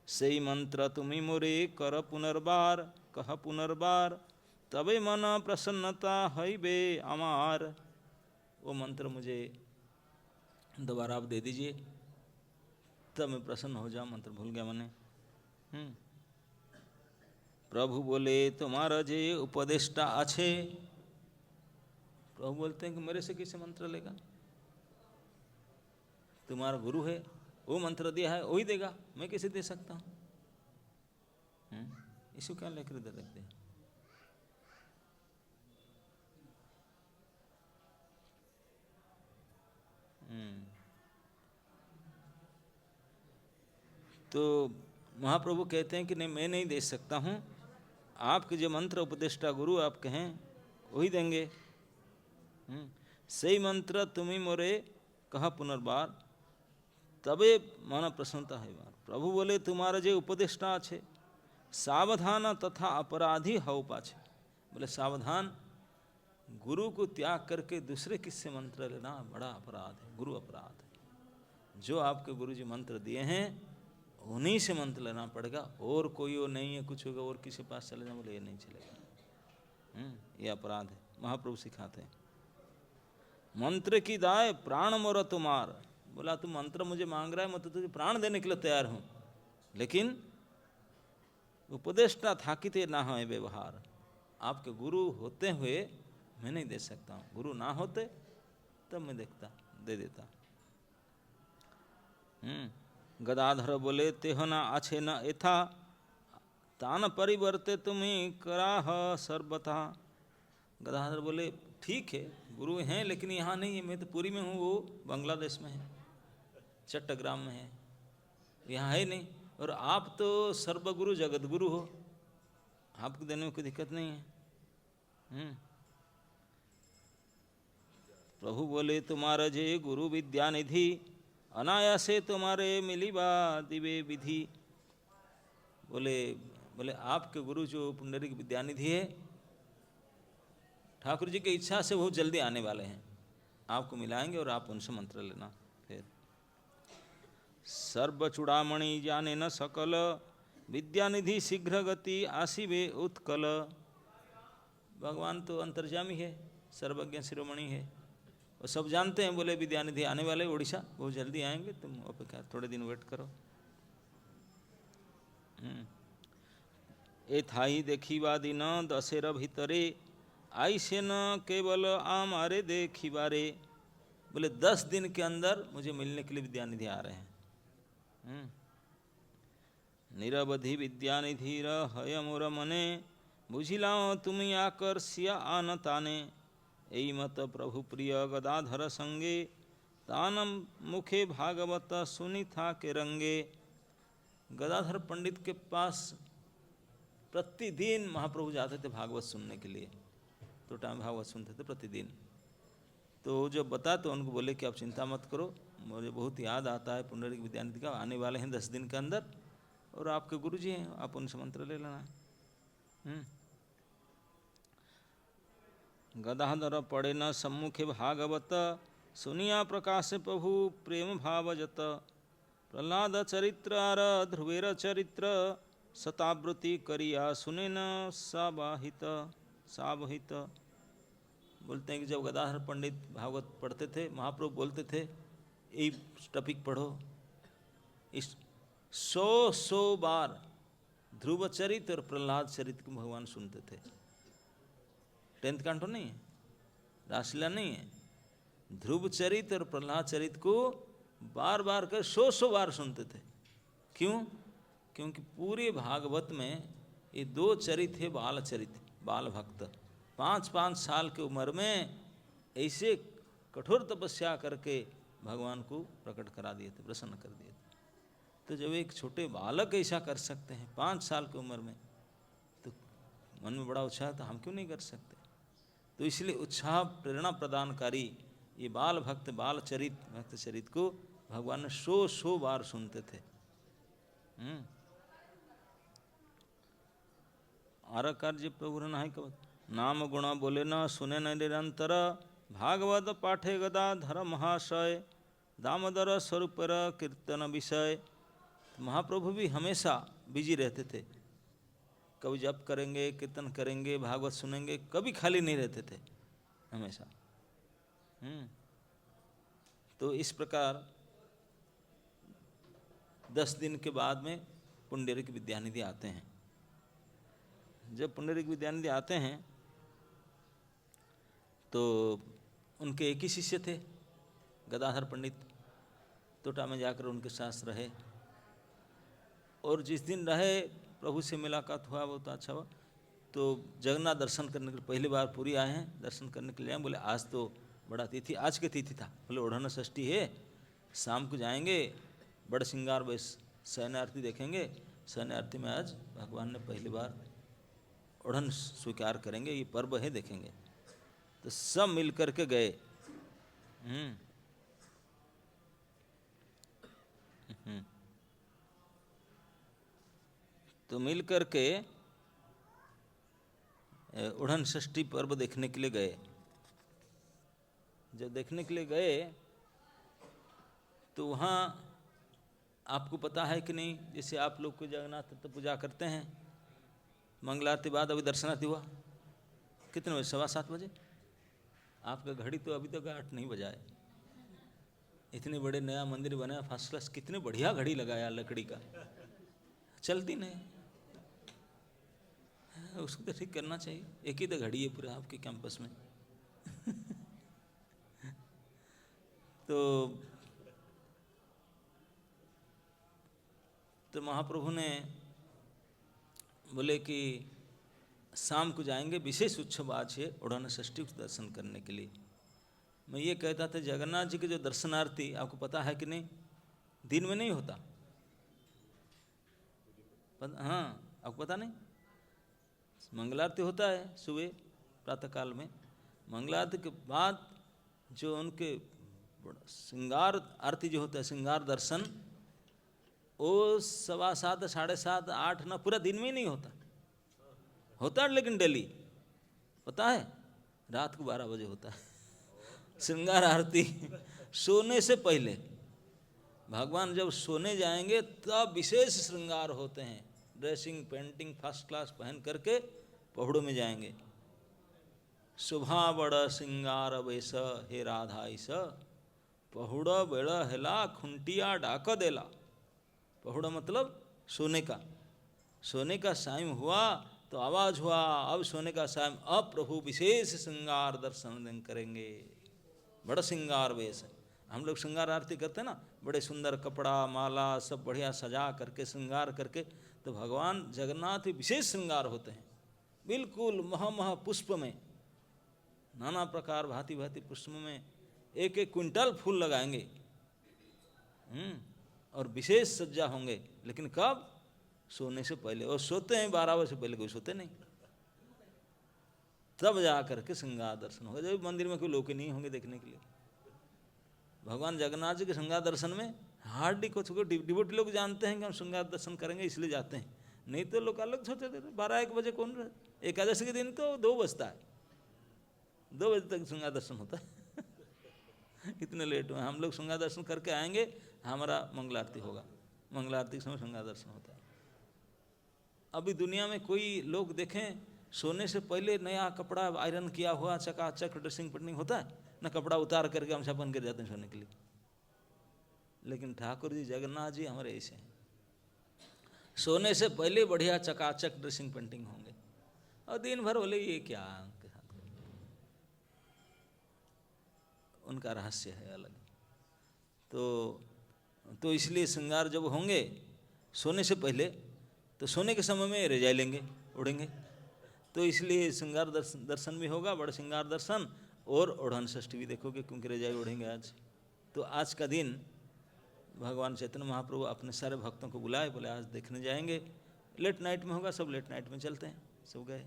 सही मंत्र तुम्ही मोरे कर पुनर्बार, कह पुनर्बार, तबे मन प्रसन्नता हईबे अमार। वो मंत्र मुझे दोबारा आप दे दीजिए, तब मैं प्रसन्न हो जाऊँ, मंत्र भूल गया मैंने। प्रभु बोले तुम्हारा जे उपदेष्टा अच्छे। प्रभु बोलते हैं कि मेरे से किसे मंत्र लेगा, तुम्हारा गुरु है, वो मंत्र दिया है वही देगा, मैं कैसे दे सकता हूँ। इसको क्या लेकर इधर रखते हैं। तो महाप्रभु कहते हैं कि नहीं, मैं नहीं दे सकता हूँ, आपके जो मंत्र उपदेष्टा गुरु आप कहें वही देंगे। सही मंत्र तुम्ही मोरे कहा पुनर्बार, तबे मन प्रसन्नता है बार। प्रभु बोले तुम्हारा जो उपदेष्टा छे, सावधान तथा अपराधी हव पाछे। बोले सावधान, गुरु को त्याग करके दूसरे किससे मंत्र लेना बड़ा अपराध है, गुरु अपराध है। जो आपके गुरु जी मंत्र दिए हैं उन्हीं से मंत्र लेना पड़ेगा, और कोई वो नहीं है कुछ होगा और किसी पास चले जाए, बोले ये नहीं चलेगा, ये अपराध है। महाप्रभु सिखाते हैं, मंत्र की दाय प्राण मोर तुम्हार। बोला तुम मंत्र मुझे मांग रहा है, मैं तो तुझे प्राण देने के लिए तैयार हूँ, लेकिन उपदेष्टा था कि ते ना हो व्यवहार। आपके गुरु होते हुए मैं नहीं दे सकता हूँ, गुरु ना होते तब मैं दे देता। गदाधर बोले तेह न अच्छे न एथा, तान परिवर्ते तुम्हें कराह सर्वथा। गदाधर बोले ठीक है गुरु हैं, लेकिन यहाँ नहीं है, मैं तो पुरी में हूँ, वो बांग्लादेश में है, चट्टग्राम में है, यहाँ है नहीं। और आप तो सर्वगुरु जगत गुरु हो, आपको देने में कोई दिक्कत नहीं है। प्रभु बोले तुम्हारा जे गुरु विद्या निधि, अनायासे तुम्हारे मिलीबा दिवे विधि। बोले आपके गुरु जो पुंडरीक विद्यानिधि है, ठाकुर जी की इच्छा से बहुत जल्दी आने वाले हैं, आपको मिलाएंगे और आप उनसे मंत्र लेना। फिर सर्व चूड़ामणि जाने न सकल, विद्यानिधि शीघ्र गति आशिवे उत्कल। भगवान तो अंतर्जामी है, सर्वज्ञ शिरोमणि है, वो सब जानते हैं। बोले विद्यानिधि आने वाले उड़ीसा, बहुत जल्दी आएंगे, तुम अपेक्षा थोड़े दिन वेट करो। ए थाई देखिबा दिन दशेर भीतरे, आई से न केवल आमारे देखिबारे। बोले 10 दिन के अंदर मुझे मिलने के लिए विद्यानिधि आ रहे हैं। निरवधि विद्यानिधि हय मोर मने, बुझिलाओ तुम आकर सिया आन ताने, एई मत प्रभु प्रिय गदाधर संगे, तानम मुखे भागवत सुनी था के रंगे। गदाधर पंडित के पास प्रतिदिन महाप्रभु जाते थे भागवत सुनने के लिए, तो टाइम भागवत सुनते थे प्रतिदिन। तो जब बता तो उनको बोले कि आप चिंता मत करो, मुझे बहुत याद आता है पुंडरीक विद्यानिधि का, आने वाले हैं 10 दिन के अंदर, और आपके गुरुजी हैं, आप उनसे मंत्र ले लेना। गदाधर पड़े न सम्मुखे भागवत, सुनिया प्रकाश प्रभु प्रेम भावजत। प्रहलाद चरित्र आर ध्रुवेर चरित्र, शतावृत्ति करिया सुने न सावहित। बोलते हैं कि जब गदाधर पंडित भागवत पढ़ते थे, महाप्रभु बोलते थे ये टॉपिक पढ़ो, इस 100 बार ध्रुव चरित्र और प्रहलाद चरित्र को भगवान सुनते थे। 10th कांटो नहीं है, रासलीला नहीं है, ध्रुव चरित्र और प्रहलाद चरित्र को बार बार कर 100 बार सुनते थे। क्यों? क्योंकि पूरे भागवत में ये 2 चरित्र है बाल चरित्र, बाल भक्त। 5-5 साल की उम्र में ऐसे कठोर तपस्या करके भगवान को प्रकट करा दिए थे, प्रसन्न कर दिए थे। तो जब एक छोटे बालक ऐसा कर सकते हैं 5 साल की उम्र में, तो मन में बड़ा उत्साह, तो हम क्यों नहीं कर सकते? तो इसलिए उत्साह प्रेरणा प्रदानकारी ये बाल भक्त बाल चरित्र भक्त चरित्र को भगवान ने 100 बार सुनते थे। आर कार्य प्रभु नहीं कब नाम गुण बोले न सुने न निरंतर, भागवत पाठे गदाधर महाशय, दामोदर स्वरूप कीर्तन विषय। महाप्रभु भी हमेशा बिजी रहते थे, कभी जप करेंगे, कीर्तन करेंगे, भागवत सुनेंगे, कभी खाली नहीं रहते थे हमेशा। तो इस प्रकार 10 दिन के बाद में पुंडरीक विद्यानिधि आते हैं। जब पुंडरीक विद्यानिधि आते हैं तो उनके एक ही शिष्य थे गदाधर पंडित, तोटा में जाकर उनके साथ रहे, और जिस दिन रहे प्रभु से मुलाकात हुआ बहुत अच्छा हुआ। तो जगन्नाथ दर्शन करने के लिए पहली बार पुरी आए हैं, दर्शन करने के लिए आए। बोले आज तो बड़ा तिथि, आज की तिथि था, बोले ओढ़न षष्ठी है, शाम को जाएंगे, बड़े श्रृंगार बेस शयन आरती देखेंगे। शयन आरती में आज भगवान ने पहली बार ओढ़न स्वीकार करेंगे, ये पर्व है, देखेंगे। तो सब मिल करके गए। तो मिल करके ओढ़न षष्ठी पर्व देखने के लिए गए। जब देखने के लिए गए तो वहाँ आपको पता है कि नहीं, जैसे आप लोग को जगन्नाथ तो पूजा करते हैं, मंगलारती बाद अभी दर्शनार्थी हुआ कितने बजे? 7:15 बजे। आपका घड़ी तो अभी तक 8 नहीं बजा है। इतने बड़े नया मंदिर बना फर्स्ट क्लास, कितने बढ़िया घड़ी लगाया लकड़ी का, चलती नहीं, उसको तो ठीक करना चाहिए। एक ही तो घड़ी है पूरा आपके कैंपस में। तो महाप्रभु ने बोले कि शाम को जाएंगे, विशेष उत्सव आज है ओढ़न षष्ठी को दर्शन करने के लिए। मैं ये कहता था जगन्नाथ जी के जो दर्शनार्थी, आपको पता है कि नहीं, दिन में नहीं होता। हाँ, आपको पता नहीं, मंगलारती होता है सुबह प्रातःकाल में, मंगलारती के बाद जो उनके श्रृंगार आरती जो होता है, श्रृंगार दर्शन, वो 7:15, 7:30, 8 ना, पूरा दिन में ही नहीं होता। होता है लेकिन डेली, पता है, रात को 12 बजे होता है श्रृंगार आरती। सोने से पहले भगवान जब सोने जाएंगे तब विशेष श्रृंगार होते हैं, ड्रेसिंग पेंटिंग फर्स्ट क्लास पहन करके पहुड़ों में जाएंगे। शोभा बड़ श्रृंगार वैस हे राधा ईस, पहुड़ बेड़ हेला खुंटिया डाक देला। पहुड़ा मतलब सोने का, सोने का टाइम हुआ तो आवाज हुआ अब सोने का टाइम, अब प्रभु विशेष श्रृंगार दर्शन करेंगे। बड़ा श्रृंगार वेश है। हम लोग श्रृंगार आरती करते हैं ना, बड़े सुंदर कपड़ा माला सब बढ़िया सजा करके श्रृंगार करके, तो भगवान जगन्नाथ विशेष श्रृंगार होते हैं, बिल्कुल महा पुष्प में, नाना प्रकार भांति भांति पुष्प में 1-1 क्विंटल फूल लगाएंगे, और विशेष सज्जा होंगे। लेकिन कब? सोने से पहले। और सोते हैं 12 बजे से पहले, कोई सोते नहीं, तब जा करके श्रृंगार दर्शन होगा। जब मंदिर में कोई लोग नहीं होंगे देखने के लिए। भगवान जगन्नाथ जी के श्रृंगार दर्शन में हार्डली कुछ डिवोटी लोग जानते हैं कि हम श्रृंगार दर्शन करेंगे इसलिए जाते हैं, नहीं तो लोग अलग सोचते थे 12-1 बजे कौन रहे। एकादशी के दिन तो 2 बजता है, 2 बजे तक श्रृंगार दर्शन होता है। इतने लेट हुए। हम लोग श्रृंगार दर्शन करके आएंगे, हमारा मंगल आरती होगा, मंगल आरती के समय श्रृंगार दर्शन होता है। अभी दुनिया में कोई लोग देखें सोने से पहले नया कपड़ा आयरन किया हुआ चकाचक ड्रेसिंग पटनिंग होता है ना, कपड़ा उतार करके गमछा पहन कर जाते हैं सोने के लिए। लेकिन ठाकुर जी जगन्नाथ जी हमारे ऐसे हैं, सोने से पहले बढ़िया चकाचक ड्रेसिंग पेंटिंग होंगे, और दिन भर बोले ये क्या उनके साथ। उनका रहस्य है अलग। तो इसलिए श्रृंगार जब होंगे सोने से पहले, तो सोने के समय में रजाई लेंगे, उड़ेंगे, तो इसलिए श्रृंगार दर्शन भी होगा, बड़ा श्रृंगार दर्शन, और ओढ़न षष्ठी भी देखोगे क्योंकि रजाई ओढ़ेंगे आज। तो आज का दिन भगवान चैतन्य महाप्रभु अपने सारे भक्तों को बुलाए, बोले आज देखने जाएंगे, लेट नाइट में होगा, सब लेट नाइट में चलते हैं, सब गए।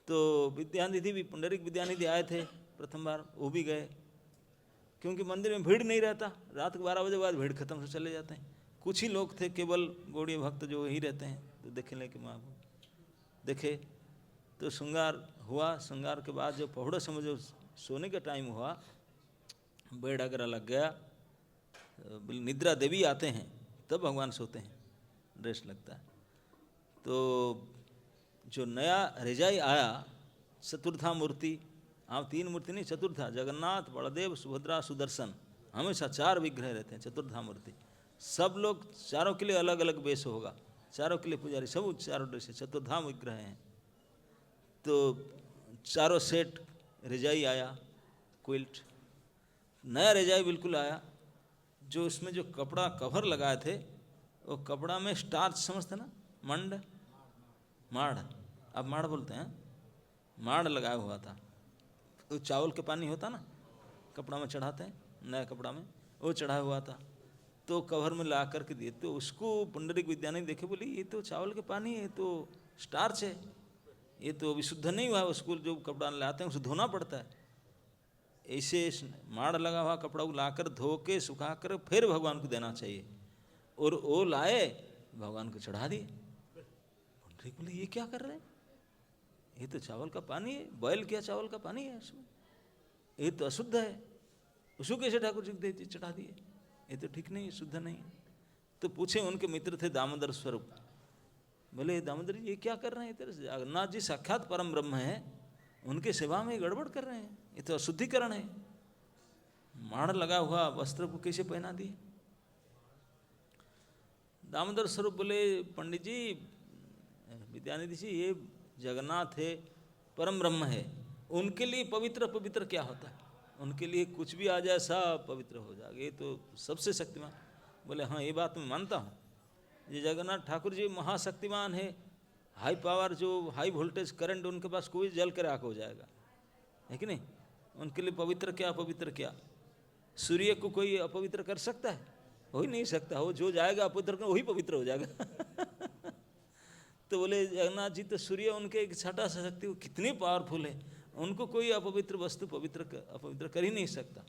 तो विद्यानिधि भी, पुंडरीक विद्यानिधि आए थे प्रथम बार, वो भी गए, क्योंकि मंदिर में भीड़ नहीं रहता, रात के 12 बजे बाद भीड़ खत्म से चले जाते हैं। कुछ ही लोग थे केवल गौड़ीय भक्त जो वहीं रहते हैं, तो देखे लेके महाप्रभु देखे। तो श्रृंगार हुआ, श्रृंगार के बाद जो पहुड़ा समय जो सोने का टाइम हुआ, बेड अगरा लग गया, निद्रा देवी आते हैं तब भगवान सोते हैं, ड्रेस लगता है। तो जो नया रजाई आया, चतुर्था मूर्ति, हाँ 3 मूर्ति नहीं, चतुर्था, जगन्नाथ बलदेव सुभद्रा सुदर्शन, हमेशा 4 विग्रह रहते हैं, चतुर्था मूर्ति। सब लोग चारों के लिए अलग अलग वेश होगा, चारों के लिए पुजारी, सब चारों ड्रेस, चतुर्धाम विग्रह हैं। तो चारों सेट रजाई आया, क्विल्ट, नया रजाई बिल्कुल आया, जो उसमें जो कपड़ा कवर लगाए थे, वो कपड़ा में स्टार्च समझते ना, माड़, अब माड़ बोलते हैं, माड़ लगाया हुआ था। वो चावल के पानी होता ना, कपड़ा में चढ़ाते हैं, नया कपड़ा में, वो चढ़ा हुआ था। तो कवर में ला करके दिए, तो उसको पुंडरीक विद्यानिधि देखे, बोले ये तो चावल के पानी है, तो स्टार्च है, ये तो विशुद्ध नहीं हुआ, उसको जो कपड़ा लाते हैं उसे धोना पड़ता है। ऐसे माड़ लगा हुआ कपड़ा को लाकर धो के सुखा कर फिर भगवान को देना चाहिए, और वो लाए भगवान को चढ़ा दिए। पुंडरीक बोले ये क्या कर रहे हैं, ये तो चावल का पानी है, बॉयल किया चावल का पानी है उसमें, ये तो अशुद्ध है, उसको कैसे ठाकुर जी दे चढ़ा दिए, ये तो ठीक नहीं है, शुद्ध नहीं है। तो पूछे, उनके मित्र थे दामोदर स्वरूप, बोले दामोदर जी ये क्या कर रहे हैं, इधर जगन्नाथ जी साक्षात परम ब्रह्म है, उनके सेवा में गड़बड़ कर रहे हैं, ये तो अशुद्धिकरण है। माड़ लगा हुआ वस्त्र को कैसे पहना दिए। दामोदर स्वरूप बोले पंडित जी, विद्यानिधि जी, ये जगन्नाथ है, परम ब्रह्म है, उनके लिए पवित्र पवित्र क्या होता है, उनके लिए कुछ भी आ जाए सब पवित्र हो जाएगा, ये तो सबसे शक्तिमान। बोले हाँ ये बात मैं मानता हूँ, ये जगन्नाथ ठाकुर जी महाशक्तिमान है, हाई पावर, जो हाई वोल्टेज करंट उनके पास कोई जल कर आग हो जाएगा, है कि नहीं। उनके लिए पवित्र क्या अपवित्र क्या, सूर्य को कोई अपवित्र कर सकता है, हो ही नहीं सकता, वो जो जाएगा अपवित्र वही पवित्र हो जाएगा। तो बोले जगन्नाथ जी तो सूर्य उनके एक छोटा सा शक्ति, कितनी पावरफुल है, उनको कोई अपवित्र वस्तु अपवित्र कर ही नहीं सकता।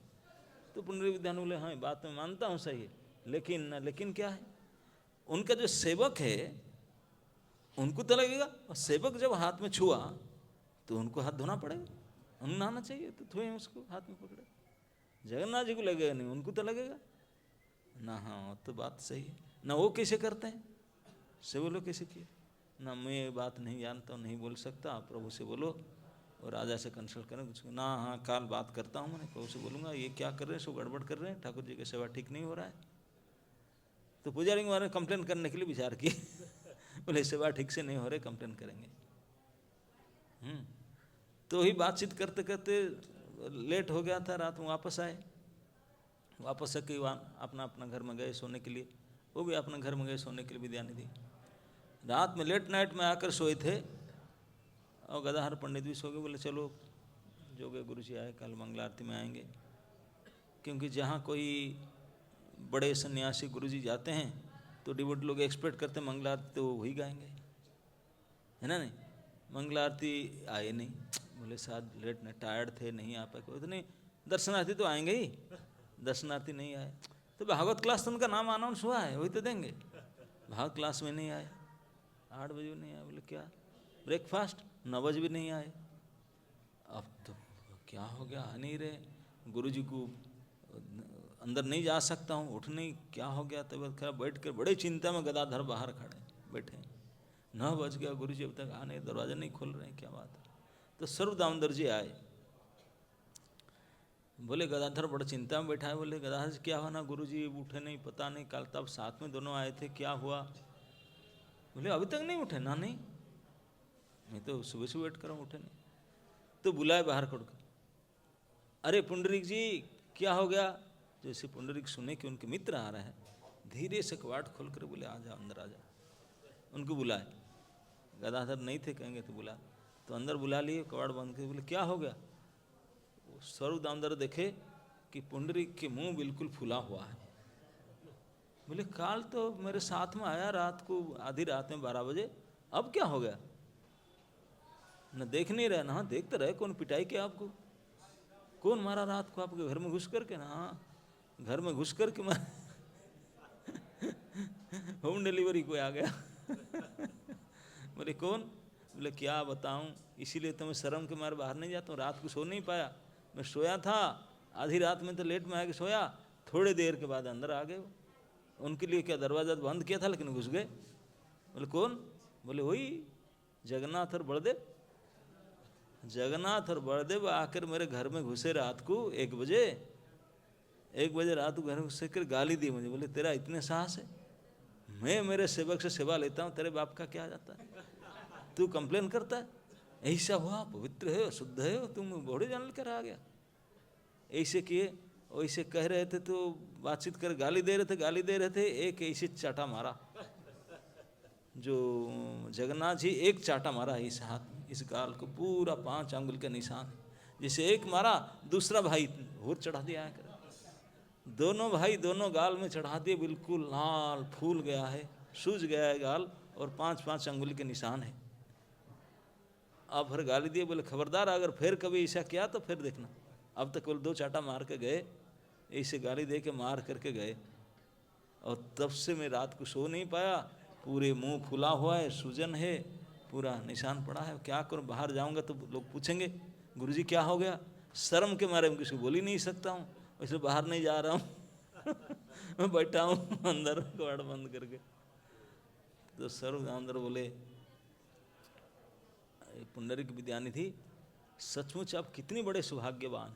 तो पुंडरीक विद्यानिधि बोले हाँ बात मैं मानता हूँ सही है, लेकिन क्या है, उनका जो सेवक है उनको तो लगेगा, और सेवक जब हाथ में छुआ तो उनको हाथ धोना पड़ेगा, उन्हें नहाना चाहिए, तो धोए उसको हाथ में पकड़े। जगन्नाथ जी को लगेगा नहीं, उनको तो लगेगा ना। हाँ तो बात सही है ना, वो कैसे करते हैं, से बोलो कैसे किए ना, मैं बात नहीं जानता हूँ, नहीं बोल सकता, आप प्रभु से बोलो और राजा से कंसल्ट करें कुछ ना। हाँ काल बात करता हूँ, मैंने प्रभु से बोलूँगा ये क्या कर रहे हैं, सो गड़बड़ कर रहे हैं, ठाकुर जी की सेवा ठीक नहीं हो रहा है। तो पुजारी के बारे में कंप्लेन करने के लिए विचार किए, बोले सेवा ठीक से नहीं हो रहे, कंप्लेन करेंगे। तो ही बातचीत करते करते लेट हो गया था, रात में वापस आए, वापस आके अपना अपना घर में गए सोने के लिए, वो भी अपने घर में गए सोने के लिए विद्यानिधि। रात में लेट नाइट में आकर सोए थे और गदाधर पंडित भी सो गए। बोले चलो जोगे गुरु जी आए, कल मंगला आरती में आएंगे, क्योंकि जहाँ कोई बड़े सन्यासी गुरु जी जाते हैं तो डिवोटी लोग एक्सपेक्ट करते हैं मंगला आरती तो वो ही गाएंगे, है ना। नहीं, मंगला आरती आए नहीं, बोले शायद लेट नहीं, टायर्ड थे, नहीं आ पाए। कोई तो नहीं, दर्शनार्थी तो आएंगे ही, दर्शनार्थी नहीं आए तो भागवत क्लास तो उनका नाम अनाउंस हुआ है, वही तो देंगे। भागवत क्लास में नहीं आए, 8 बजे नहीं आए। बोले क्या ब्रेकफास्ट, 9 बजे भी नहीं आए। अब तो क्या हो गया, आ नहीं रहे, गुरु जी को अंदर नहीं जा सकता हूँ, उठ नहीं, क्या हो गया, तबीयत खराब। बैठ कर बड़े चिंता में गदाधर बाहर खड़े बैठे, 9 बज गया, गुरु जी अब तक आ नहीं, दरवाजा नहीं खोल रहे हैं, क्या बात है। तो सर्व दामोदर जी आए, बोले गदाधर बड़ा चिंता में बैठा है। बोले गदाधर जी क्या हुआ ना, गुरु जी उठे नहीं, पता नहीं, कल तब साथ में दोनों आए थे, क्या हुआ। बोले अभी तक नहीं उठे ना। नहीं, मैं तो सुबह से वेट कर रहा हूँ, उठे नहीं। तो बुलाए बाहर खड़ कर, अरे पुंडरीक जी क्या हो गया। जैसे पुंडरीक सुने कि उनके मित्र आ रहे हैं, धीरे से कवाट खोल कर बोले आ जा, अंदर आ जा। उनको बुलाए, गदाधर नहीं थे कहेंगे तो बुला, तो अंदर बुला लिए, कवाट बंद कर। बोले क्या हो गया। स्वरूप दामोदर देखे कि पुंडरीक के मुंह बिल्कुल फूला हुआ है। बोले काल तो मेरे साथ में आया रात को, आधी रात में 12 बजे, अब क्या हो गया। न देख नहीं रहे, ना देखते रहे, कौन पिटाई किया आपको, कौन मारा रात को आपके घर में घुस करके। ना घर में घुस करके मार होम डिलीवरी कोई आ गया। बोले कौन। बोले क्या बताऊं, इसीलिए तो मैं शर्म के मारे बाहर नहीं जाता हूँ, रात को सो नहीं पाया। मैं सोया था आधी रात में, तो लेट में आके सोया, थोड़ी देर के बाद अंदर आ गए। उनके लिए क्या दरवाजा बंद किया था, लेकिन घुस गए। बोले कौन। बोले वही जगन्नाथ और बलदेव। जगन्नाथ और बलदेव आकर मेरे घर में घुसे रात को 1 बजे, 1 बजे रात को घर में घुस कर गाली दी मुझे। बोले तेरा इतने साहस है, मैं मेरे सेवक से सेवा लेता हूँ, तेरे बाप का क्या जाता है, तू कंप्लेन करता है। ऐसा हुआ, पवित्र है, शुद्ध है, तुम बड़े जान कर आ गया। ऐसे किए, वैसे कह रहे थे तो बातचीत कर, गाली दे रहे थे। एक ऐसे चाटा मारा, जो जगन्नाथ जी एक चाटा मारा इस हाथ, इस गाल को पूरा 5 अंगुल का निशान। जैसे एक मारा, दूसरा भाई और चढ़ा दिया है, दोनों भाई दोनों गाल में चढ़ा दिए, बिल्कुल लाल फूल गया है, सूज गया है गाल, और 5-5 अंगुल के निशान है। अब फिर गाली दिए, बोले खबरदार अगर फिर कभी ऐसा किया तो फिर देखना। अब तक केवल 2 चाटा मार के गए, ऐसे गाली दे के मार करके गए। और तब से मैं रात को सो नहीं पाया, पूरे मुंह फुला हुआ है, सूजन है, पूरा निशान पड़ा है। क्या करूं, बाहर जाऊंगा तो लोग पूछेंगे गुरुजी क्या हो गया। शर्म के मारे मैं किसी को बोल ही नहीं सकता हूँ, इसलिए बाहर नहीं जा रहा हूँ। मैं बैठा हूँ अंदर कवाड़ बंद करके। तो सर्व अंदर बोले पुंडरीक विद्यानिधि सचमुच आप कितने बड़े सौभाग्यवान।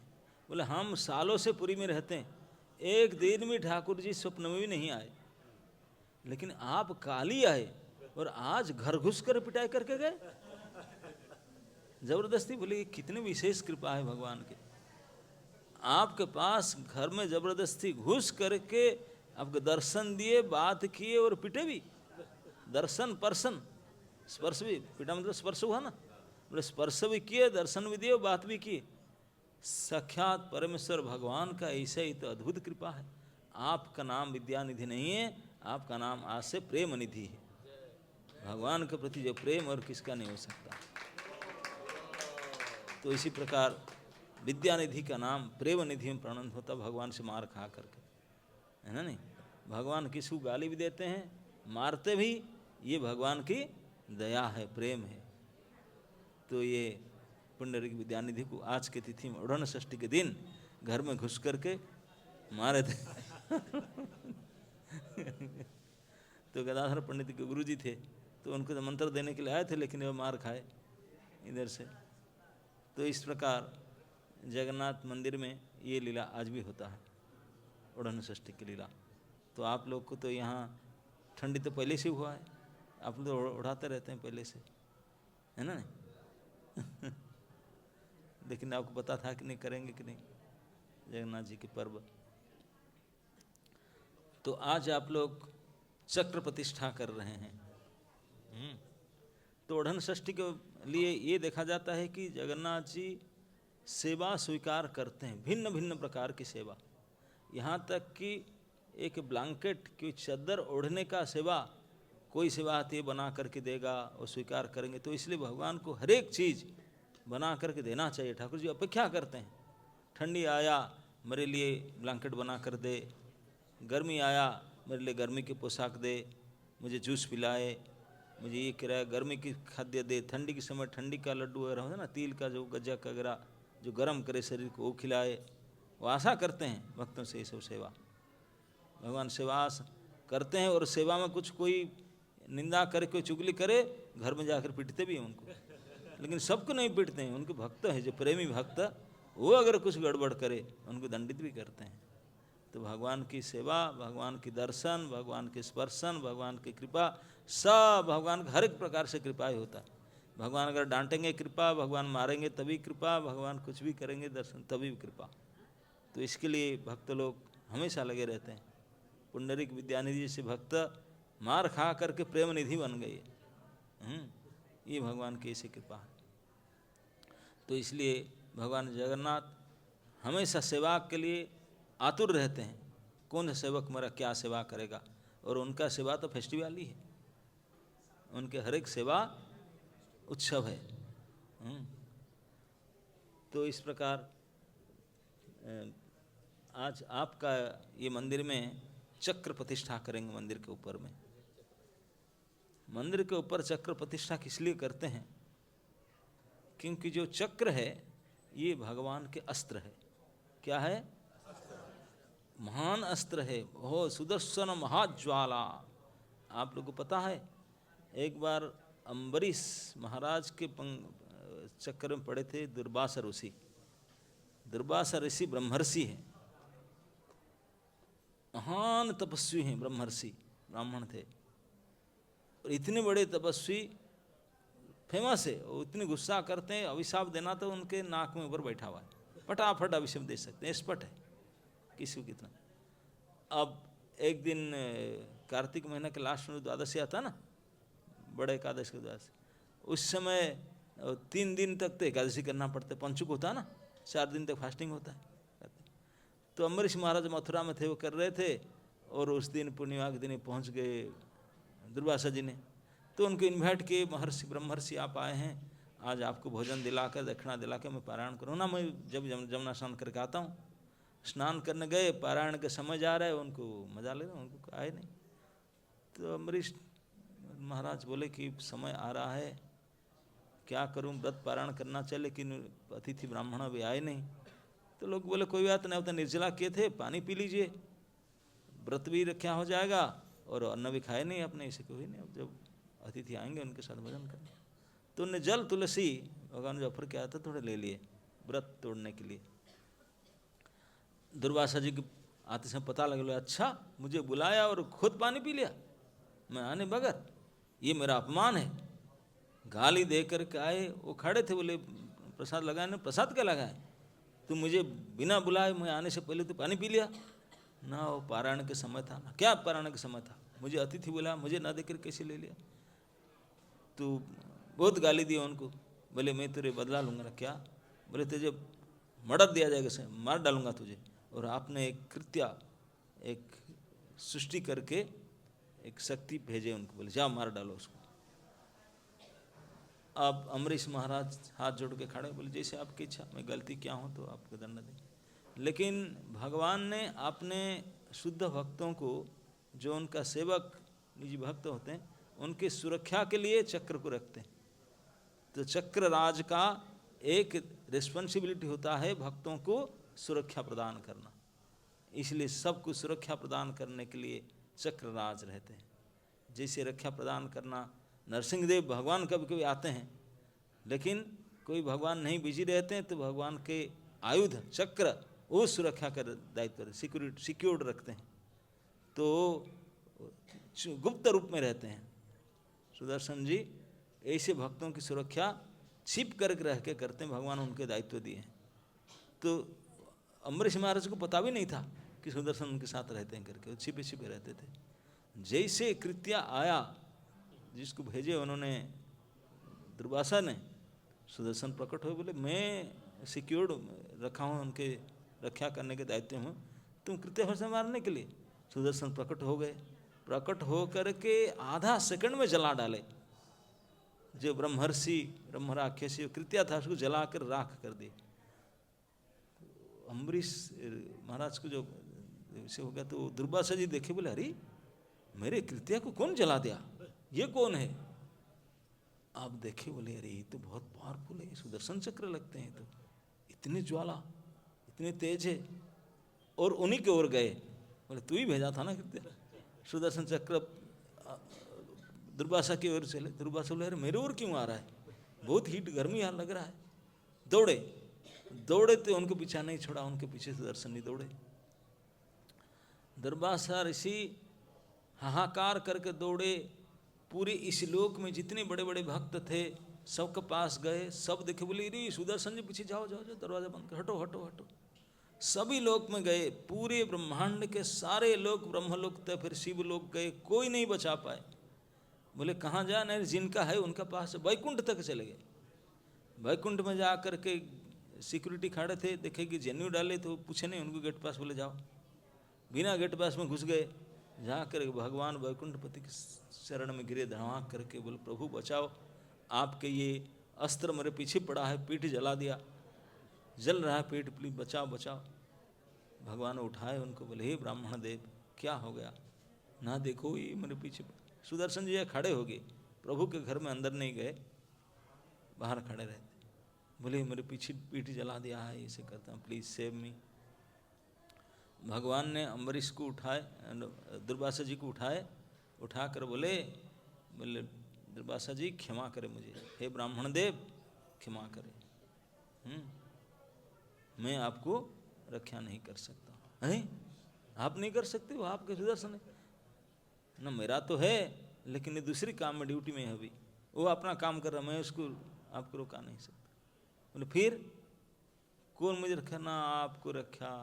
बोले हम सालों से पुरी में रहते हैं, एक दिन भी ठाकुर जी स्वप्न में भी नहीं आए, लेकिन आप काली आए और आज घर घुस कर पिटाई करके गए जबरदस्ती। बोले कितने विशेष कृपा है भगवान के, आपके पास घर में जबरदस्ती घुस करके आपको दर्शन दिए, बात किए और पिटे भी। दर्शन पर्सन, स्पर्श भी, पिटा मतलब स्पर्श हुआ ना, बोले स्पर्श भी किए, दर्शन भी दिए, बात भी किए। साक्षात परमेश्वर भगवान का ऐसा ही तो अद्भुत कृपा है। आपका नाम विद्यानिधि नहीं है, आपका नाम आज से प्रेम निधि है। भगवान के प्रति जो प्रेम और किसका नहीं हो सकता। तो इसी प्रकार विद्यानिधि का नाम प्रेम निधि में प्रणत होता, भगवान से मार खा करके, है ना। नहीं, भगवान किसी को गाली भी देते हैं, मारते भी, ये भगवान की दया है, प्रेम है। तो ये पुंडरीक विद्यानिधि को आज के तिथि में उड़न षष्ठी के दिन घर में घुस करके मारे थे। तो गदाधर पंडित के गुरु जी थे, तो उनको तो मंत्र देने के लिए आए थे, लेकिन वे मार खाए इधर से। तो इस प्रकार जगन्नाथ मंदिर में ये लीला आज भी होता है, उड़न षष्ठी की लीला। तो आप लोग को तो यहाँ ठंडी तो पहले से हुआ है, आप लोग तो उड़ाते रहते हैं पहले से, है ना। लेकिन आपको पता था कि नहीं करेंगे कि नहीं जगन्नाथ जी के पर्व। तो आज आप लोग चक्र प्रतिष्ठा कर रहे हैं। तो ओढ़न षष्ठी के लिए ये देखा जाता है कि जगन्नाथ जी सेवा स्वीकार करते हैं, भिन्न भिन्न प्रकार की सेवा। यहाँ तक कि एक ब्लैंकेट की चादर ओढ़ने का सेवा, कोई सेवा आती है बना करके देगा, वो स्वीकार करेंगे। तो इसलिए भगवान को हर एक चीज़ बना करके देना चाहिए। ठाकुर जी अपेक्षा करते हैं, ठंडी आया मेरे लिए ब्लैंकेट बना कर दे, गर्मी आया मेरे लिए गर्मी की पोशाक दे, मुझे जूस पिलाए, मुझे ये किराया गर्मी की खाद्य दे, ठंडी के समय ठंडी का लड्डू वगैरह होता है ना, तिल का जो गज्जक वगैरह जो गर्म करे शरीर को वो खिलाए। वो आशा करते हैं भक्तों से ये सब सेवा। भगवान सेवा करते हैं और सेवा में कुछ कोई निंदा करे, कोई चुगली करे, घर में जाकर पीटते भी हैं उनको, लेकिन सबको नहीं पीटते हैं। उनके भक्त हैं जो प्रेमी भक्त, वो अगर कुछ गड़बड़ करे उनको दंडित भी करते हैं। तो भगवान की सेवा, भगवान की दर्शन, भगवान के स्पर्शन, भगवान की कृपा, सब भगवान का हर एक प्रकार से कृपा ही होता है। भगवान अगर डांटेंगे कृपा, भगवान मारेंगे तभी कृपा, भगवान कुछ भी करेंगे दर्शन तभी कृपा। तो इसके लिए भक्त लोग हमेशा लगे रहते हैं। पुंडरीक विद्यानिधि जैसे भक्त मार खा करके प्रेम निधि बन गए। ये भगवान की ऐसी कृपा है। तो इसलिए भगवान जगन्नाथ हमेशा सेवा के लिए आतुर रहते हैं, कौन सेवक मेरा क्या सेवा करेगा। और उनका सेवा तो फेस्टिवल ही है, उनके हर एक सेवा उत्सव है। तो इस प्रकार आज आपका ये मंदिर में चक्र प्रतिष्ठा करेंगे। मंदिर के ऊपर में, मंदिर के ऊपर चक्र प्रतिष्ठा किस लिए करते हैं? क्योंकि जो चक्र है ये भगवान के अस्त्र है। क्या है? महान अस्त्र है, बहुत सुदर्शन महाज्वाला। आप लोगों को पता है, एक बार अम्बरीश महाराज के चक्कर में पड़े थे दुर्वासा ऋषि। दुर्वासा ऋषि ब्रह्मर्षि हैं, महान तपस्वी हैं, ब्रह्मर्षि ब्राह्मण थे। और इतने बड़े तपस्वी फेमस है, वो इतने गुस्सा करते हैं, अभिशाप देना तो उनके नाक में ऊपर बैठा हुआ है, फटाफट अभिशाप दे सकते हैं, स्पट है किसी को कितना। अब एक दिन कार्तिक महीने के लास्ट में द्वादशी आता ना, बड़े एकादशी के द्वादशी, उस समय 3 दिन तक तो एकादशी करना पड़ता है, पंचुक होता है ना, 4 दिन तक फास्टिंग होता है। तो अम्बरीश महाराज मथुरा में थे, वो कर रहे थे, और उस दिन पूर्णिमा के दिन पहुँच गए दुर्वासा जी ने। तो उनको इन्वाइट किए, महर्षि ब्रह्मर्षि आप आए हैं, आज आपको भोजन दिलाकर दक्षिणा दिलाकर मैं पारायण करूँ ना। मैं जब जमुना स्नान करके आता हूँ, स्नान करने गए, पारायण के समय जा रहे हैं, उनको मजा ले रहे, उनको आए नहीं। तो अम्बरीश महाराज बोले कि समय आ रहा है, क्या करूं, व्रत पारायण करना चाहिए, लेकिन अतिथि ब्राह्मण अभी आए नहीं। तो लोग बोले कोई बात नहीं, अब तो निर्जला किए थे, पानी पी लीजिए, व्रत भी रखा हो जाएगा और अन्न भी खाए नहीं अपने, इसे कोई नहीं। अब जब अतिथि आएंगे उनके साथ भोजन करना। तो उन्हें जल तुलसी भगवान जो ऑफर किया था थोड़े ले लिए व्रत तोड़ने के लिए। दुर्वासा जी के आते समय पता लगा, अच्छा मुझे बुलाया और खुद पानी पी लिया मैं आने बगैर, ये मेरा अपमान है। गाली दे करके आए, वो खड़े थे, बोले प्रसाद लगाए ना, प्रसाद क्या लगाए, तुम मुझे बिना बुलाए मैं आने से पहले तो पानी पी लिया ना। वो पारायण के समय था ना, क्या पारायण के समय था, मुझे अतिथि बुलाया, मुझे ना देकर कैसे ले लिया। तो बहुत गाली दिया उनको, बोले मैं तेरे बदला लूँगा ना। क्या? बोले तुझे मर्डर दिया जाएगा, से मार डालूंगा तुझे। और आपने एक कृत्या, एक सृष्टि करके एक शक्ति भेजे उनको, बोले जाओ मार डालो उसको। अब अम्बरीश महाराज हाथ जोड़ के खड़े, बोले जैसे आपकी इच्छा, मैं गलती क्या हूँ तो आपको दंड दें। लेकिन भगवान ने अपने शुद्ध भक्तों को, जो उनका सेवक निजी भक्त होते हैं, उनकी सुरक्षा के लिए चक्र को रखते हैं। तो चक्र राज का एक रिस्पॉन्सिबिलिटी होता है भक्तों को सुरक्षा प्रदान करना, इसलिए सबको सुरक्षा प्रदान करने के लिए चक्र राज रहते हैं। जैसे रक्षा प्रदान करना, नरसिंहदेव भगवान कभी कभी आते हैं, लेकिन कोई भगवान नहीं बिजी रहते हैं तो भगवान के आयुध चक्र वो सुरक्षा का दायित्व सिक्योर्ड रखते हैं, तो गुप्त रूप में रहते हैं। सुदर्शन जी ऐसे भक्तों की सुरक्षा छिप करके रह के करते हैं, भगवान उनके दायित्व दिए हैं। तो अम्बरीश महाराज को पता भी नहीं था कि सुदर्शन उनके साथ रहते हैं करके, वो छिपे छिपे रहते थे। जैसे कृत्या आया, जिसको भेजे उन्होंने दुर्वासा ने, सुदर्शन प्रकट हो, बोले मैं सिक्योर्ड रखा हूँ, उनके रक्षा करने के दायित्व हूँ, तुम कृत्या से मारने के लिए। सुदर्शन प्रकट हो गए, प्रकट हो करके आधा सेकंड में जला डाले। जो ब्रह्मर्षि ब्रह्मराक्षसी कृत्या था उसको जला कर राख कर दी। अम्बरीश महाराज को जो से हो गया, तो दुर्वासा जी देखे, बोले अरे मेरे कृत्या को कौन जला दिया, ये कौन है? आप देखे, बोले अरे ये तो बहुत पावरफुल है, सुदर्शन चक्र लगते हैं, तो इतनी ज्वाला इतने तेज है। और उन्हीं की ओर गए, बोले तू ही भेजा था ना कृत्या। सुदर्शन चक्र दुर्वासा की ओर चले। दुर्वासा बोले अरे मेरे ओर क्यों आ रहा है, बहुत हीट गर्मी यहाँ लग रहा है। दौड़े दौड़े तो उनके पीछा नहीं छोड़ा, उनके पीछे सुदर्शन नहीं दौड़े। दुर्वासा ऋषि हाहाकार करके दौड़े, पूरे इस लोक में जितने बड़े बड़े भक्त थे सबके पास गए, सब देखे, बोले रे सुदर्शन जी पीछे जाओ जाओ जाओ, दरवाजा बंद कर, हटो हटो हटो। सभी लोक में गए, पूरे ब्रह्मांड के सारे लोक, ब्रह्मलोक तक फिर शिव लोक गए, कोई नहीं बचा पाए। बोले कहाँ जा, नहीं जिनका है उनका पास, वैकुंठ तक चले गए। वैकुंठ में जा करके सिक्योरिटी खड़े थे, देखे कि जनेऊ डाले, तो पूछे नहीं उनको गेट पास, बोले जाओ। बिना गेट पास में घुस गए, जा कर भगवान वैकुंठपति के शरण में गिरे धड़ाक करके, बोले प्रभु बचाओ, आपके ये अस्त्र मेरे पीछे पड़ा है, पीठ जला दिया, जल रहा है पीठ, प्लीज बचाओ बचाओ। भगवान उठाए उनको, बोले हे ब्राह्मण देव क्या हो गया, ना देखो ये मेरे पीछे। सुदर्शन जी खड़े हो गए, प्रभु के घर में अंदर नहीं गए, बाहर खड़े रहते। बोले मेरे पीछे पीठ जला दिया है, इसे करता हूँ, प्लीज सेव मी। भगवान ने अम्बरीश को उठाए, दुर्वासा जी को उठाए, उठा कर बोले दुर्वासा जी क्षमा करे मुझे, हे ब्राह्मण देव क्षमा करे, मैं आपको रक्षा नहीं कर सकता। हैं आप नहीं कर सकते हो, आपके सुदर्शन है ना, मेरा तो है लेकिन ये दूसरी काम में ड्यूटी में है, अभी वो अपना काम कर रहा, मैं उसको आपको रोका नहीं सकता। बोले फिर कौन मुझे रखा, ना आपको रखा,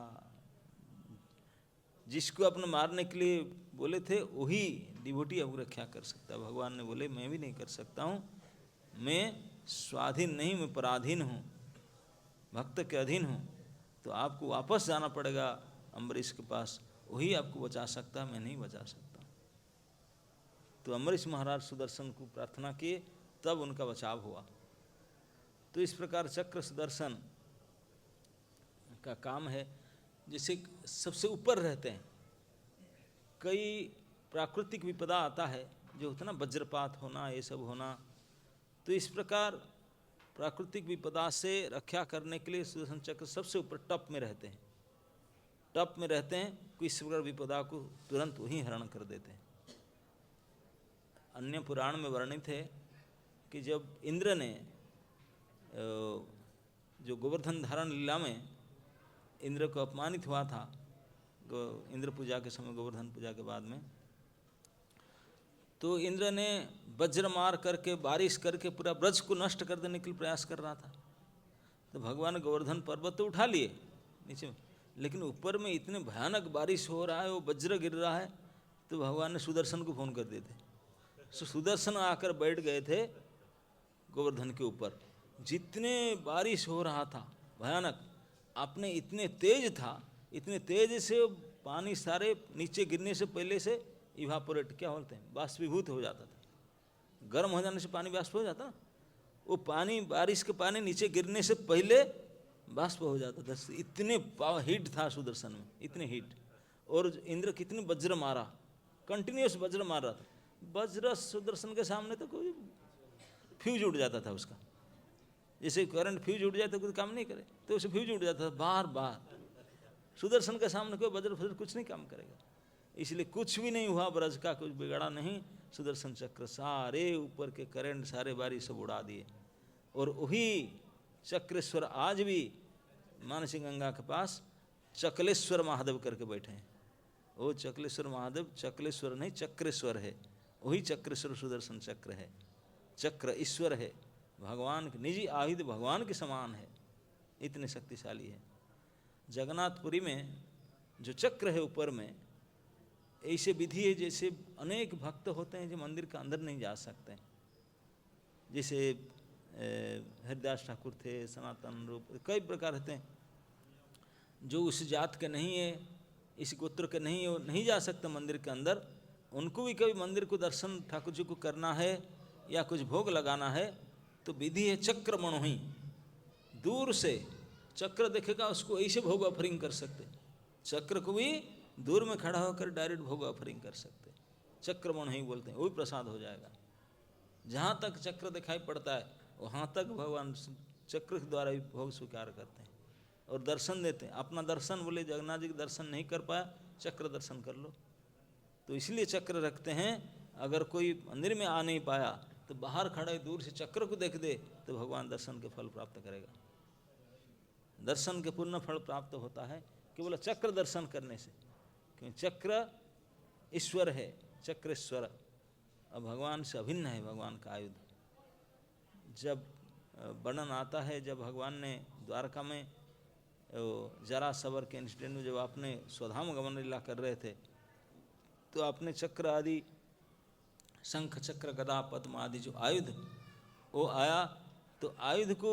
जिसको अपने मारने के लिए बोले थे वही डिवोटी आपको रक्षा कर सकता है। भगवान ने बोले मैं भी नहीं कर सकता हूँ, मैं स्वाधीन नहीं, मैं पराधीन हूँ, भक्त के अधीन हूँ, तो आपको वापस जाना पड़ेगा अम्बरीश के पास, वही आपको बचा सकता है, मैं नहीं बचा सकता। तो अम्बरीश महाराज सुदर्शन को प्रार्थना किए, तब उनका बचाव हुआ। तो इस प्रकार चक्र सुदर्शन का काम है, जैसे सबसे ऊपर रहते हैं। कई प्राकृतिक विपदा आता है जो होता है ना, वज्रपात होना, ये सब होना, तो इस प्रकार प्राकृतिक विपदा से रक्षा करने के लिए सुदर्शन चक्र सबसे ऊपर टॉप में रहते हैं। टॉप में रहते हैं, किसी प्रकार विपदा को तुरंत वहीं हरण कर देते हैं। अन्य पुराण में वर्णित है कि जब इंद्र ने जो गोवर्धन धारण लीला में इंद्र को अपमानित हुआ था, इंद्र पूजा के समय, गोवर्धन पूजा के बाद में, तो इंद्र ने वज्र मार करके, बारिश करके पूरा ब्रज को नष्ट कर देने के लिए प्रयास कर रहा था। तो भगवान गोवर्धन पर्वत तो उठा लिए नीचे में, लेकिन ऊपर में इतने भयानक बारिश हो रहा है, वो वज्र गिर रहा है, तो भगवान ने सुदर्शन को फोन कर दिए थे। सुदर्शन आकर बैठ गए थे गोवर्धन के ऊपर। जितने बारिश हो रहा था भयानक, आपने इतने तेज था, इतने तेज से पानी सारे नीचे गिरने से पहले से इवापोरेट, क्या बोलते हैं, बाष्पीभूत हो जाता था। गर्म हो जाने से पानी बाष्प हो जाता, वो पानी, बारिश के पानी नीचे गिरने से पहले बाष्प हो जाता था। इतने हीट था सुदर्शन में, इतने हीट। और इंद्र कितने वज्र मारा, कंटिन्यूस वज्र मार रहा था। वज्र सुदर्शन के सामने तो कोई फ्यूज उड़ जाता था उसका, जैसे करंट फ्यूज उड़ जाए तो कोई काम नहीं करे, तो उसे फ्यूज उड़ जाता था बार बार। सुदर्शन के सामने कोई वज्र फज्र कुछ नहीं काम करेगा, इसलिए कुछ भी नहीं हुआ, ब्रज का कुछ बिगड़ा नहीं। सुदर्शन चक्र सारे ऊपर के करंट सारे बारी सब उड़ा दिए। और वही चक्रेश्वर आज भी मानसी गंगा के पास चकलेश्वर महादेव करके बैठे हैं। वो चकलेश्वर महादेव चकलेश्वर नहीं चक्रेश्वर है, वही चक्रेश्वर सुदर्शन चक्र है। चक्र ईश्वर है, भगवान के निजी आयुध भगवान के समान है, इतने शक्तिशाली है। जगन्नाथपुरी में जो चक्र है ऊपर में, ऐसे विधि है जैसे अनेक भक्त होते हैं जो मंदिर के अंदर नहीं जा सकते। जैसे हरिदास ठाकुर थे, सनातन रूप, कई प्रकार होते हैं जो उस जात के नहीं है, इस गोत्र के नहीं है, वो नहीं जा सकते मंदिर के अंदर। उनको भी कभी मंदिर को दर्शन ठाकुर जी को करना है या कुछ भोग लगाना है तो विधि है चक्र मनोही, दूर से चक्र देखेगा उसको ऐसे भोग ऑफरिंग कर सकते। चक्र को भी दूर में खड़ा होकर डायरेक्ट भोग ऑफरिंग कर सकते। चक्र मनोही बोलते हैं, वो भी प्रसाद हो जाएगा। जहाँ तक चक्र दिखाई पड़ता है वहाँ तक भगवान चक्र के द्वारा भी भोग स्वीकार करते हैं और दर्शन देते हैं। अपना दर्शन बोले जगन्नाथ जी के दर्शन नहीं कर पाया, चक्र दर्शन कर लो। तो इसलिए चक्र रखते हैं। अगर कोई मंदिर में आ नहीं पाया तो बाहर खड़े दूर से चक्र को देख दे तो भगवान दर्शन के फल प्राप्त करेगा। दर्शन के पूर्ण फल प्राप्त होता है केवल चक्र दर्शन करने से, क्योंकि चक्र ईश्वर है, चक्रेश्वर अब भगवान से अभिन्न है, भगवान का आयुध। जब वर्णन आता है जब भगवान ने द्वारका में जरा सबर के इंसिडेंट में जब आपने स्वधाम गमन लीला कर रहे थे तो आपने चक्र आदि शंख चक्र गदा पद्म आदि जो आयुध वो आया, तो आयुध को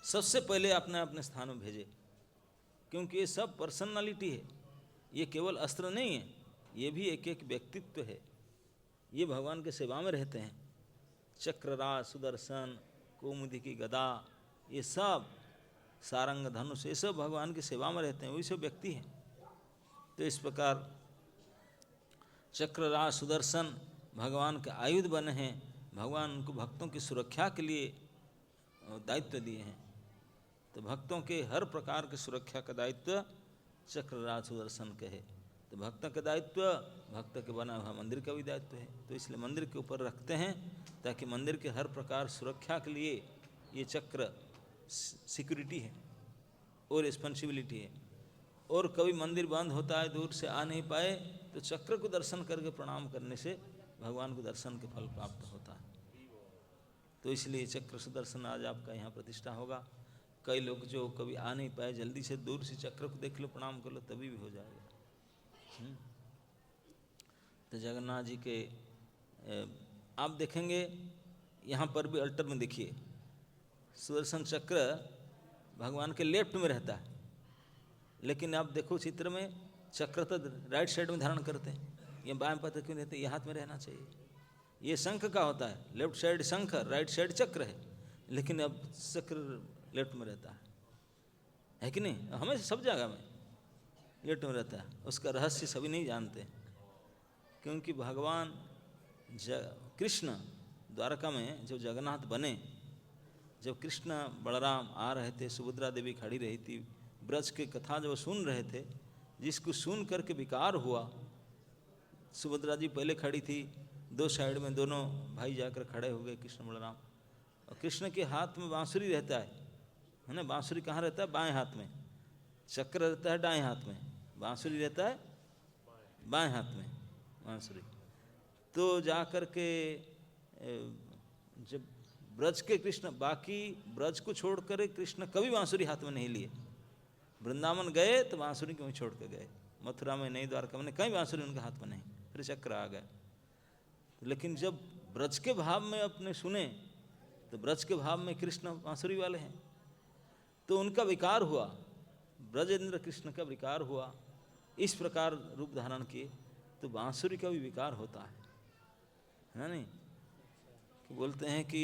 सबसे पहले आपने अपने स्थान में भेजे, क्योंकि ये सब पर्सनालिटी है, ये केवल अस्त्र नहीं है, ये भी एक एक व्यक्तित्व है। ये भगवान के सेवा में रहते हैं। चक्रराज, सुदर्शन, कौमुदी की गदा, ये सब सारंग धनुष, ये सब भगवान की सेवा में रहते हैं, वही सब व्यक्ति हैं। तो इस प्रकार चक्रराज सुदर्शन भगवान के आयुध बने हैं। भगवान उनको भक्तों की सुरक्षा के लिए दायित्व दिए हैं। तो भक्तों के हर प्रकार की सुरक्षा का दायित्व चक्रराज सुदर्शन के है। तो भक्त का दायित्व, भक्त के बना हुआ मंदिर का भी दायित्व है। तो इसलिए मंदिर के ऊपर रखते हैं ताकि मंदिर के हर प्रकार सुरक्षा के लिए ये चक्र सिक्योरिटी है और रिस्पॉन्सिबिलिटी है। और कभी मंदिर बंद होता है, दूर से आ नहीं पाए, तो चक्र को दर्शन करके प्रणाम करने से भगवान को दर्शन के फल प्राप्त होता है। तो इसलिए चक्र सुदर्शन आज आपका यहाँ प्रतिष्ठा होगा। कई लोग जो कभी आ नहीं पाए, जल्दी से दूर से चक्र को देख लो, प्रणाम कर लो, तभी भी हो जाएगा। तो जगन्नाथ जी के आप देखेंगे यहाँ पर भी अल्टर में देखिए, सुदर्शन चक्र भगवान के लेफ्ट में रहता है, लेकिन आप देखो चित्र में चक्र तो राइट साइड में धारण करते हैं। ये बाएं पत्र क्यों रहते? ये हाथ में रहना चाहिए। ये शंख का होता है, लेफ्ट साइड शंख, राइट साइड चक्र है, लेकिन अब चक्र लेफ्ट में रहता है कि नहीं? हमें सब जगह में लेफ्ट में रहता है। उसका रहस्य सभी नहीं जानते, क्योंकि भगवान कृष्ण द्वारका में जब जगन्नाथ बने, जब कृष्ण बलराम आ रहे थे, सुभद्रा देवी खड़ी रही थी, ब्रज की कथा जब सुन रहे थे, जिसको सुन करके विकार हुआ, सुभद्रा जी पहले खड़ी थी, दो साइड में दोनों भाई जाकर खड़े हो गए कृष्ण बलराम, और कृष्ण के हाथ में बांसुरी रहता है ना? बांसुरी कहाँ रहता है? बाएं हाथ में। चक्र रहता है दाएं हाथ में, बांसुरी रहता है बाएं हाथ में बांसुरी। तो जा कर के जब ब्रज के कृष्ण, बाकी ब्रज को छोड़ कर कृष्ण कभी बांसुरी हाथ में नहीं लिए। वृंदावन गए तो बांसुरी क्यों छोड़ कर गए, मथुरा में नहीं, द्वारका में नहीं, कहीं बांसुरी उनके हाथ में नहीं, फिर चक्र आ गए। लेकिन जब ब्रज के भाव में अपने सुने तो ब्रज के भाव में कृष्ण बांसुरी वाले हैं, तो उनका विकार हुआ, ब्रजेंद्र कृष्ण का विकार हुआ, इस प्रकार रूप धारण किए। तो बांसुरी का भी विकार होता है ना? नहीं कि बोलते हैं कि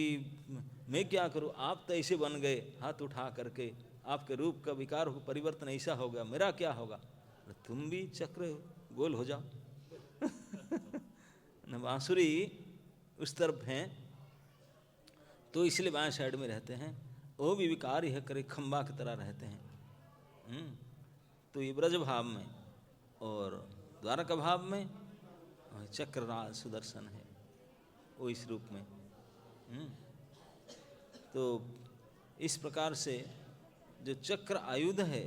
मैं क्या करूं, आप तो ऐसे बन गए हाथ उठा करके, आपके रूप का विकार हो, परिवर्तन ऐसा हो गया, मेरा क्या होगा? तुम भी चक्र गोल हो जाओ न। बांसुरी उस तरफ हैं, तो इसलिए बाएं साइड में रहते हैं। वो भी विकार ही है करे, खंबा की तरह रहते हैं। तो ये ब्रज भाव में और द्वारका भाव में चक्रराज सुदर्शन है, वो इस रूप में। तो इस प्रकार से जो चक्र आयुध है,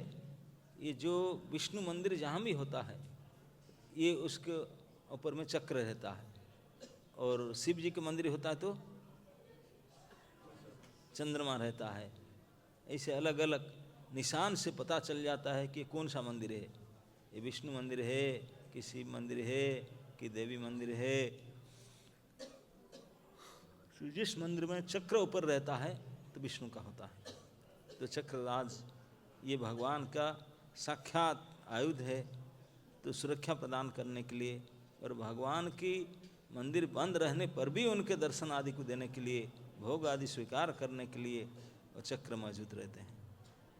ये जो विष्णु मंदिर जहाँ भी होता है, ये उसके ऊपर में चक्र रहता है। और शिव जी के मंदिर होता है तो चंद्रमा रहता है। ऐसे अलग अलग निशान से पता चल जाता है कि कौन सा मंदिर है, ये विष्णु मंदिर है कि शिव मंदिर है कि देवी मंदिर है। तो जिस मंदिर में चक्र ऊपर रहता है तो विष्णु का होता है। तो चक्रराज ये भगवान का साक्षात आयुध है। तो सुरक्षा प्रदान करने के लिए और भगवान की मंदिर बंद रहने पर भी उनके दर्शन आदि को देने के लिए, भोग आदि स्वीकार करने के लिए वो चक्र मौजूद रहते हैं।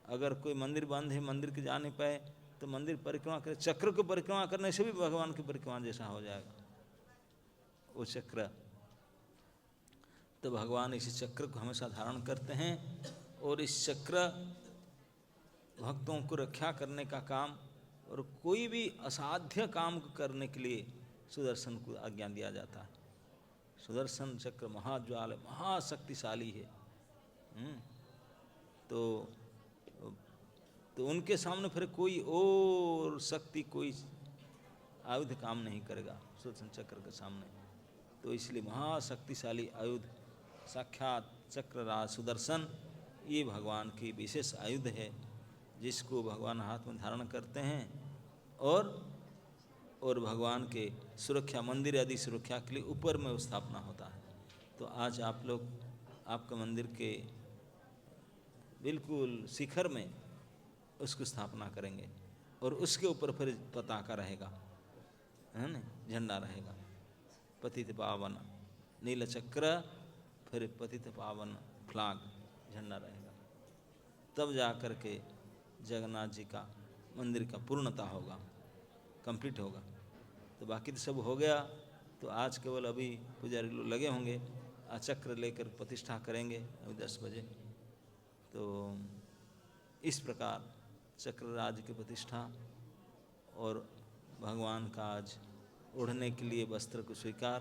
अगर कोई मंदिर बंद है, मंदिर के जा नहीं पाए, तो मंदिर परिक्रमा करे, चक्र को परिक्रमा करने से भी भगवान की परिक्रमा जैसा हो जाएगा वो चक्र। तो भगवान इसी चक्र को हमेशा धारण करते हैं और इस चक्र भक्तों को रक्षा करने का काम और कोई भी असाध्य काम को करने के लिए सुदर्शन को आज्ञा दिया जाता है। सुदर्शन चक्र महाज्वाल है, महाशक्तिशाली है। तो उनके सामने फिर कोई और शक्ति, कोई आयुध काम नहीं करेगा सुदर्शन चक्र के सामने। तो इसलिए महाशक्तिशाली आयुध साक्षात चक्रराज सुदर्शन ये भगवान की विशेष आयुध है, जिसको भगवान हाथ में धारण करते हैं और भगवान के सुरक्षा, मंदिर आदि सुरक्षा के लिए ऊपर में स्थापना होता है। तो आज आप लोग आपका मंदिर के बिल्कुल शिखर में उसको स्थापना करेंगे और उसके ऊपर फिर पताका रहेगा, है ना, झंडा रहेगा, पतित पावन नील चक्र, फिर पतित पावन फ्लैग झंडा रहेगा। तब जा कर के जगन्नाथ जी का मंदिर का पूर्णता होगा, कंप्लीट होगा। तो बाकी तो सब हो गया। तो आज केवल अभी पुजारी लोग लगे होंगे, चक्र लेकर प्रतिष्ठा करेंगे अभी 10 बजे। तो इस प्रकार चक्रराज की प्रतिष्ठा और भगवान का आज ओढ़ने के लिए वस्त्र को स्वीकार,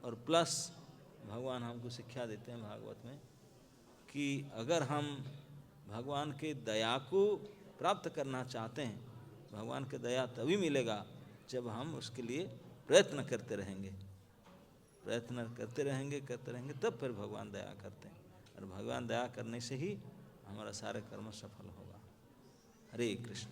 और प्लस भगवान हमको शिक्षा देते हैं भागवत में कि अगर हम भगवान के दया को प्राप्त करना चाहते हैं, भगवान की दया तभी मिलेगा जब हम उसके लिए प्रयत्न करते रहेंगे, करते रहेंगे तब फिर भगवान दया करते हैं। और भगवान दया करने से ही हमारा सारे कर्म सफल होगा। हरे कृष्ण।